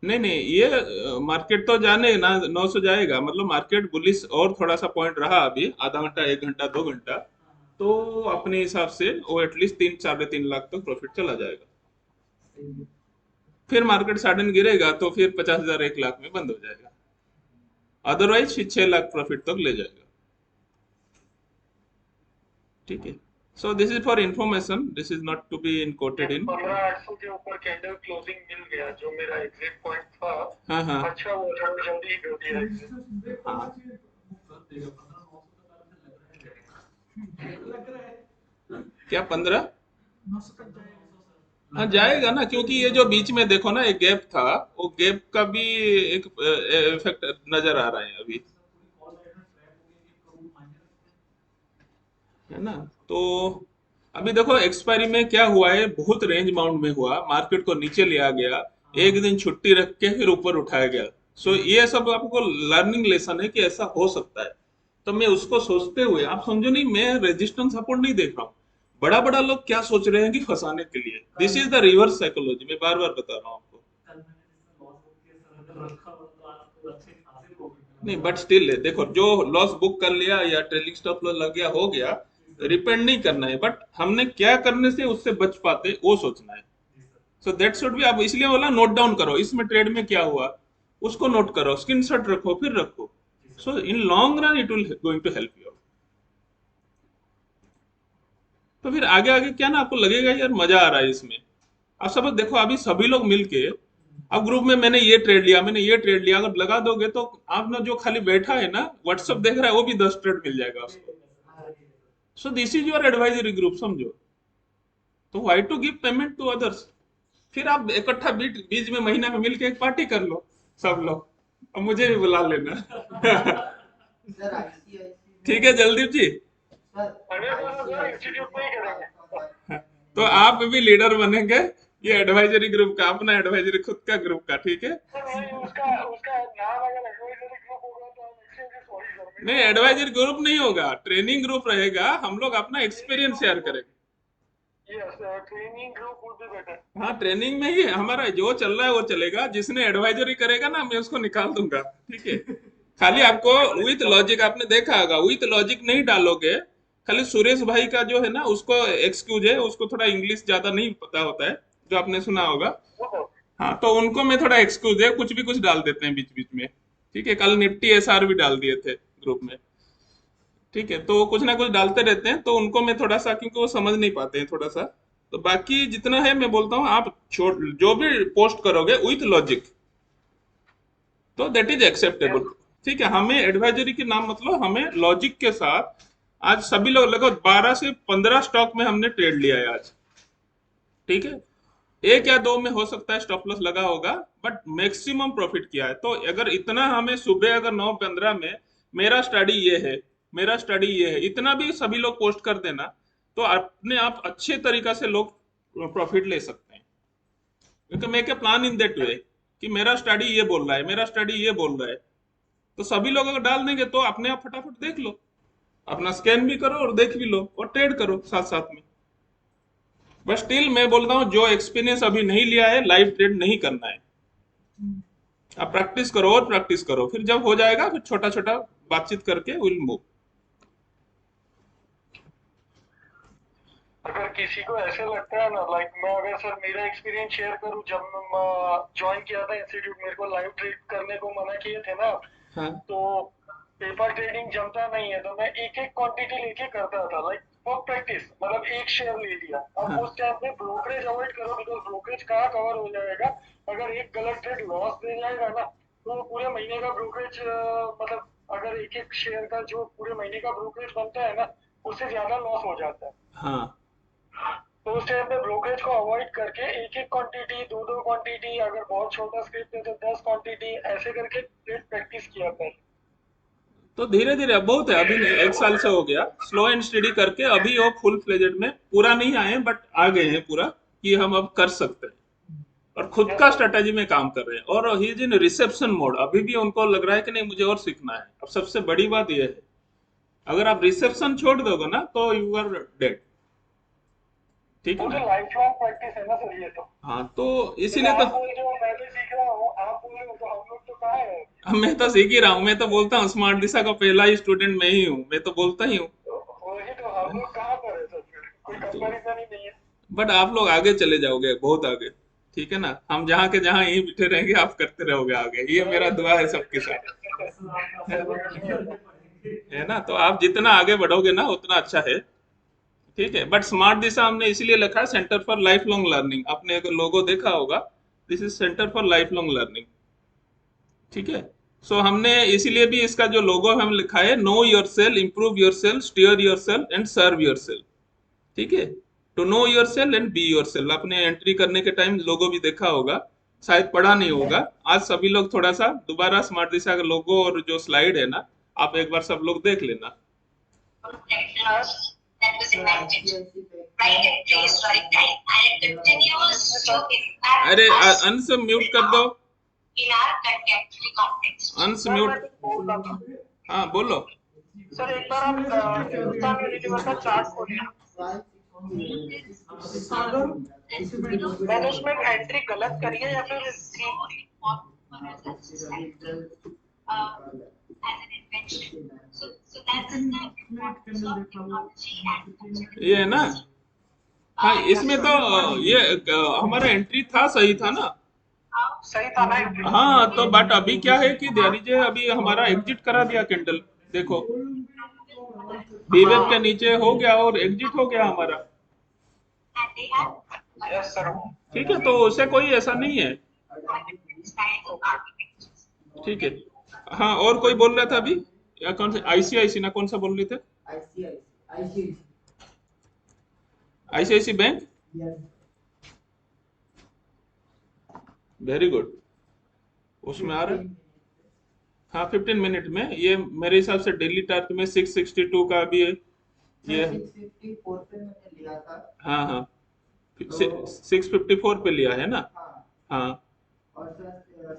नहीं नहीं, ये मार्केट तो जाने ना 900 जाएगा, मतलब मार्केट बुलिश और थोड़ा सा पॉइंट रहा अभी, आधा घंटा 1 घंटा 2 घंटा, तो अपने हिसाब से वो एटलीस्ट 3 साढ़े 3 लाख तक प्रॉफिट चला जाएगा। फिर मार्केट सडन गिरेगा तो फिर 50,000 1 लाख में बंद हो जाएगा, अदरवाइज 6 लाख प्रॉफिट तक ले जाएगा, ठीक है। So this is for information, this is not to be in quoted in. 15,800 के ऊपर कैंडल क्लोजिंग मिल गया, जो मेरा एग्जिट पॉइंट था। हाँ हाँ अच्छा हुआ था, वो जल्दी ही कर दिया एग्जिट। हाँ, लग रहा है क्या 15? 900 तक जाएगा। हाँ जाएगा ना, क्योंकि ये जो बीच में देखो ना एक गैप था, वो गैप का भी एक इफेक्ट नजर आ रहा है अभी, है ना। तो अभी देखो एक्सपायरी में क्या हुआ है, बहुत रेंज बाउंड में हुआ, मार्केट को नीचे लिया गया, एक दिन छुट्टी रख के फिर ऊपर उठाया गया। सो ये सब आपको लर्निंग लेसन है कि ऐसा हो सकता है। तो मैं उसको सोचते हुए, आप समझो नहीं, मैं रेजिस्टेंस सपोर्ट नहीं देख रहा हूँ। बड़ा बड़ा लोग क्या सोच रहे हैं कि फंसाने के लिए, this is the reverse psychology, मैं बार बार बता रहा हूँ आपको। नहीं, बट स्टिल देखो, जो लॉस बुक कर लिया या ट्रेलिंग स्टॉप लॉस लग गया, हो गया, रिपेंड नहीं करना है, बट हमने क्या करने से उससे बच पाते वो सोचना है। सो दैट शुड भी, आप इसलिए बोला नोट डाउन करो, इसमें ट्रेड में क्या हुआ उसको नोट करो, स्क्रीनशॉट रखो, फिर रखो। So in long run it will going to help you. तो फिर आगे आगे क्या ना, आपको लगेगा यार मजा आ रहा है इसमें। आप सब देखो, अभी सभी लोग मिलके, अब ग्रुप में मैंने ये ट्रेड लिया, मैंने ये ट्रेड लिया, अगर लगा दोगे तो आप ना जो खाली बैठा है ना व्हाट्सएप देख रहा है, वो भी 10 ट्रेड मिल जाएगा उसको। So this is your advisory group, समझो। तो why to give payment to others. फिर आप इकट्ठा बीच बीच में महीना में मिलके एक पार्टी कर लो सब लोग, और मुझे भी बुला लेना। सर आईसीआईसी ठीक है जलदीप जी। सर 100% इंस्टीट्यूट में ही करेंगे। तो आप भी लीडर बनेंगे ये एडवाइजरी ग्रुप का, अपना एडवाइजरी खुद का ग्रुप का, ठीक है। सर नहीं, उसका उसका नाम अगर एडवाइजरी ग्रुप होगा तो हम एक्सचेंज सॉरी सर। नहीं, एडवाइजर ग्रुप नहीं होगा, ट्रेनिंग ग्रुप रहेगा, हम लोग अपना एक्सपीरियंस शेयर करेंगे। Yes, training group would be better. हाँ, ट्रेनिंग में ही हमारा जो चल रहा है वो चलेगा, जिसने एडवाइजरी करेगा ना मैं उसको निकाल दूंगा, ठीक है। खाली आपको विथ लॉजिक, आपने देखा होगा विथ लॉजिक नहीं डालोगे, खाली सुरेश भाई का जो है ना उसको एक्सक्यूज है, उसको थोड़ा इंग्लिश ज्यादा नहीं पता होता है, जो आपने सुना होगा। Oh, हाँ, तो उनको मैं थोड़ा एक्सक्यूज है, कुछ भी कुछ डाल देते हैं बीच बीच में, ठीक है। कल निफ्टी एसआर भी डाल दिए थे ग्रुप में, ठीक है। तो कुछ ना कुछ डालते रहते हैं, तो उनको मैं थोड़ा सा, क्योंकि वो समझ नहीं पाते हैं थोड़ा सा, तो बाकी जितना है मैं बोलता हूँ आप जो भी पोस्ट करोगे विथ लॉजिक, तो दैट इज एक्सेप्टेबल, ठीक है। हमें एडवाइजरी के नाम मतलब हमें लॉजिक के साथ, आज सभी लोग लगभग 12 से 15 स्टॉक में हमने ट्रेड लिया है आज, ठीक है। एक या दो में हो सकता है स्टॉप लॉस लगा होगा, बट मैक्सिमम प्रॉफिट किया है। तो अगर इतना हमें सुबह अगर 9:15 में मेरा स्टडी ये है, मेरा स्टडी ये है, इतना भी सभी लोग पोस्ट कर देना, तो अपने आप अच्छे तरीका से लोग प्रॉफिट ले सकते हैं। क्योंकि make a plan in that way कि मेरा स्टडी ये बोल रहा है, मेरा स्टडी ये बोल रहा है, तो सभी लोग अगर डाल देंगे तो अपने आप फटाफट देख लो, अपना स्कैन भी करो और देख भी लो और ट्रेड करो साथ साथ में। बस स्टिल मैं बोलता हूँ जो एक्सपीरियंस अभी नहीं लिया है, लाइव ट्रेड नहीं करना है। आप प्रैक्टिस करो और प्रैक्टिस करो, फिर जब हो जाएगा फिर छोटा छोटा बातचीत करके विल मूव। अगर किसी को ऐसे लगता है ना, लाइक मैं अगर सर मेरा एक्सपीरियंस शेयर करूं, जब मैं ज्वाइन किया था इंस्टीट्यूट, मेरे को लाइव ट्रेड करने को मना किए थे ना, हाँ तो पेपर ट्रेडिंग जमता नहीं है, तो मैं एक एक क्वांटिटी लेके करता था, लाइक फॉर प्रैक्टिस, मतलब एक शेयर ले लिया। अब हाँ उस टाइम पे ब्रोकरेज अवॉइड करो, बिकॉज ब्रोकरेज कहाँ कवर हो जाएगा। अगर एक गलत ट्रेड लॉस दे जाएगा ना, तो पूरे महीने का ब्रोकरेज, मतलब अगर एक एक शेयर का जो पूरे महीने का ब्रोकरेज बनता है ना, उससे ज्यादा लॉस हो जाता है। हाँ तो उस टाइम पे ब्रोकरेज को अवॉइड करके एक एक क्वांटिटी, दो दो क्वांटिटी, अगर बहुत छोटा स्क्रिप्ट है तो 10 क्वांटिटी, ऐसे करके ट्रेड प्रैक्टिस किया पहले। तो धीरे धीरे, बहुत है अभी नहीं, 1 साल से हो गया स्लो एंड स्टडी करके, अभी वो फुल फ्लेजेड में पूरा नहीं आए बट आ गए हैं पूरा, कि हम अब कर सकते हैं और खुद का स्ट्रेटजी में काम कर रहे हैं। और he is in reception mode, अभी भी उनको लग रहा है कि नहीं मुझे और सीखना है। अब सबसे बड़ी बात यह है, अगर आप रिसेप्शन छोड़ दोगे ना तो यू आर डेड, ठीक है वो ना। तो लाइफ लॉन्ग प्रैक्टिस है ना सर, ये तो। हाँ, तो जैसे इसीलिए तो आप बोल रहे हो मैं भी सीख रहा हूँ, आप बोल रहे हो, तो हम लोग तो कहाँ है। अब मैं तो सीख ही रहा हूँ, मैं तो बोलता हूँ स्मार्ट दिशा का पहला ही स्टूडेंट मैं ही हूँ, मैं तो बोलता ही हूँ। तो वही तो, हम लोग कहाँ पर है सर, फिर कोई कंपैरिजन ही नहीं है। बट आप लोग आगे चले जाओगे, बहुत आगे, ठीक है ना। हम जहाँ के जहाँ यहीं बैठे रहेंगे, आप करते रहोगे आगे, ये मेरा दुआ है सबके साथ, है ना। तो आप जितना आगे बढ़ोगे ना उतना अच्छा है, ठीक है। बट स्मार्ट दिशा हमने इसीलिए लिखा है, centre for life long learning. आपने अगर लोगो देखा होगा, this is centre for life long learning, ठीक है। सो हमने इसीलिए भी इसका जो लोगो हम लिखा है, know your self, improve your self, steer your self and serve your self, ठीक है। To know your self and be your self. आपने एंट्री करने के टाइम लोगो भी देखा होगा, शायद पढ़ा नहीं होगा। आज सभी लोग थोड़ा सा दोबारा स्मार्ट दिशा का लोगो और जो स्लाइड है ना, आप एक बार सब लोग देख लेना। that was sir invented ICICI right at prehistoric time and it continues to impact अरे us अंश म्यूट कर दो, in our contemporary context. अंश सर मैं म्यूट। कुछ बोल रहा था। हाँ बोलो। सर एक बार आप हिंदुस्तान यूनिलीवर का चार्ट खोलिए। सागर मैंने उसमें एक एंट्री गलत करी है या फिर As an invention. So that's the importance of technology and ये है ना। हाँ, इसमें तो ये हमारा एंट्री था, सही था ना। सही था ना एंट्री? हाँ, तो बट अभी क्या है कि देरीजे अभी हमारा एग्जिट करा दिया कैंडल, देखो बीवेब के नीचे हो गया और एग्जिट हो गया हमारा, and they have yes sir. ठीक है। तो उसे कोई ऐसा नहीं है, different styles of architectures. ठीक है। हाँ, और कोई बोल रहा था अभी, या कौन से आईसीआईसी ना, कौन सा बोल रहे थे? ICICI ICICI bank, yes very good, उसमें आ रहा है। हाँ, 15 मिनट में ये मेरे हिसाब से डेली टारगेट में 662 का भी है ये। 654 पे मैंने लिया था। हाँ हाँ, 654 पे लिया है ना। हाँ हाँ और सर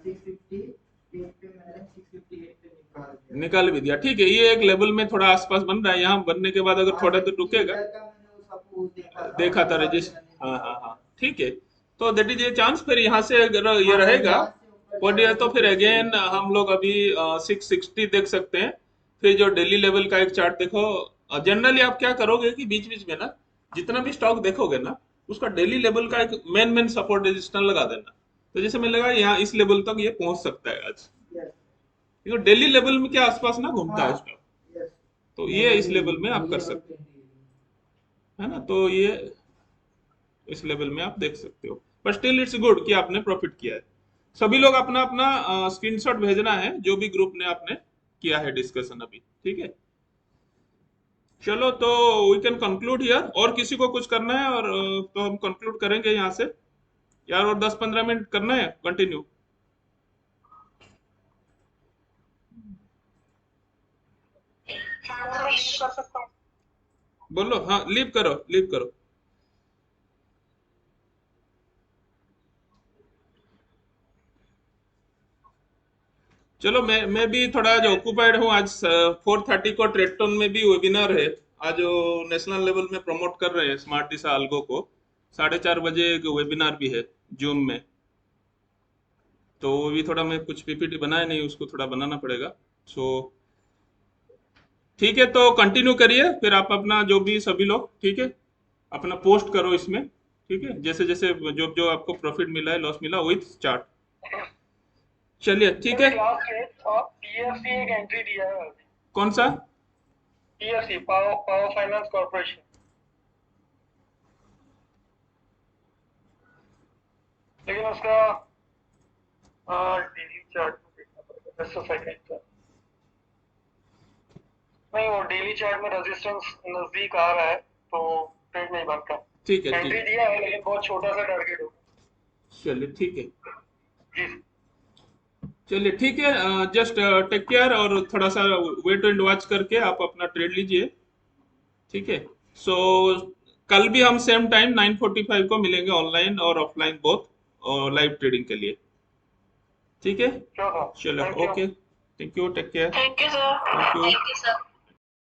650 एक पे मैंने 658 पे निकाल दिया। निकाल भी दिया, ठीक है। ये एक लेवल में थोड़ा आसपास बन रहा है, यहाँ बनने के बाद अगर थोड़ा देर रुकेगा, का मैंने वो सब देखा था, देखा था उसके बाद रजिस्टर, मैंने हाँ निकाला। हाँ हाँ, ठीक है। तो दैट इज ये चांस, फिर यहाँ से अगर ये हाँ, रहेगा यहाँ से ऊपर पॉइंट, जाएगा तो फिर फिर अगेन से। हम लोग अभी 660 देख सकते हैं। फिर जो डेली लेवल का एक चार्ट देखो, जनरली आप क्या करोगे कि बीच बीच में ना जितना भी स्टॉक देखोगे ना, उसका डेली लेवल का एक मेन सपोर्ट रेजिस्टेंस लगा देना। तो जैसे मैंने लगा यहाँ इस लेवल तक ये पहुंच सकता है आज, यस, ये डेली लेवल में क्या आसपास ना घूमता है हाँ, स्टॉक, यस। तो ये इस लेवल में आप कर सकते हैं, है ना। तो ये इस लेवल में आप देख सकते हो, बट स्टिल इट्स गुड कि आपने प्रॉफिट किया है। सभी लोग अपना अपना स्क्रीनशॉट भेजना है, जो भी ग्रुप ने आपने किया है डिस्कशन अभी, ठीक है। चलो तो वी कैन कंक्लूड हियर, और किसी को कुछ करना है और तो हम कंक्लूड करेंगे यहाँ से यार, और 10-15 मिनट करना है कंटिन्यू। कर सकता हूँ। बोलो, हाँ लीव करो, लीव करो। चलो मैं भी थोड़ा जो ऑक्यूपाइड हूँ, आज 4:30 को ट्रेडटोन में भी वेबिनार है। आज वो नेशनल लेवल में प्रमोट कर रहे हैं स्मार्ट दिशा अल्गो को, 4:30 बजे एक वेबिनार भी है जूम में। तो वो भी थोड़ा, मैं कुछ पीपीटी बनाया नहीं, उसको थोड़ा बनाना पड़ेगा। सो ठीक है, तो कंटिन्यू करिए फिर आप अपना जो भी सभी लोग, ठीक है, अपना पोस्ट करो इसमें, ठीक है, जैसे जैसे जो जो आपको प्रॉफिट मिला है, लॉस मिला, विथ चार्ट। चलिए ठीक है। लास्ट रेट पीएफसी एक एंट्री दिया है अभी। कौन सा? PFC, power finance corporation. लेकिन उसका डेली चार्ट में देखना पड़ेगा, just a second। नहीं, वो डेली चार्ट में रेजिस्टेंस नजदीक आ रहा है, तो ट्रेड नहीं बनता। ठीक है, ठीक एंट्री है, दिया है लेकिन बहुत छोटा सा टारगेट होगा। चलिए ठीक है, जी। चलिए ठीक है। जस्ट टेक केयर, और थोड़ा सा वेट एंड वॉच करके आप अपना ट्रेड लीजिए, ठीक है। सो कल भी हम सेम टाइम 9:45 को मिलेंगे, ऑनलाइन और ऑफलाइन बोथ, और लाइव ट्रेडिंग के लिए, ठीक है। श्योर सर, चलो thank you. Okay, thank you, take care, thank you sir. Thank you. Thank you sir.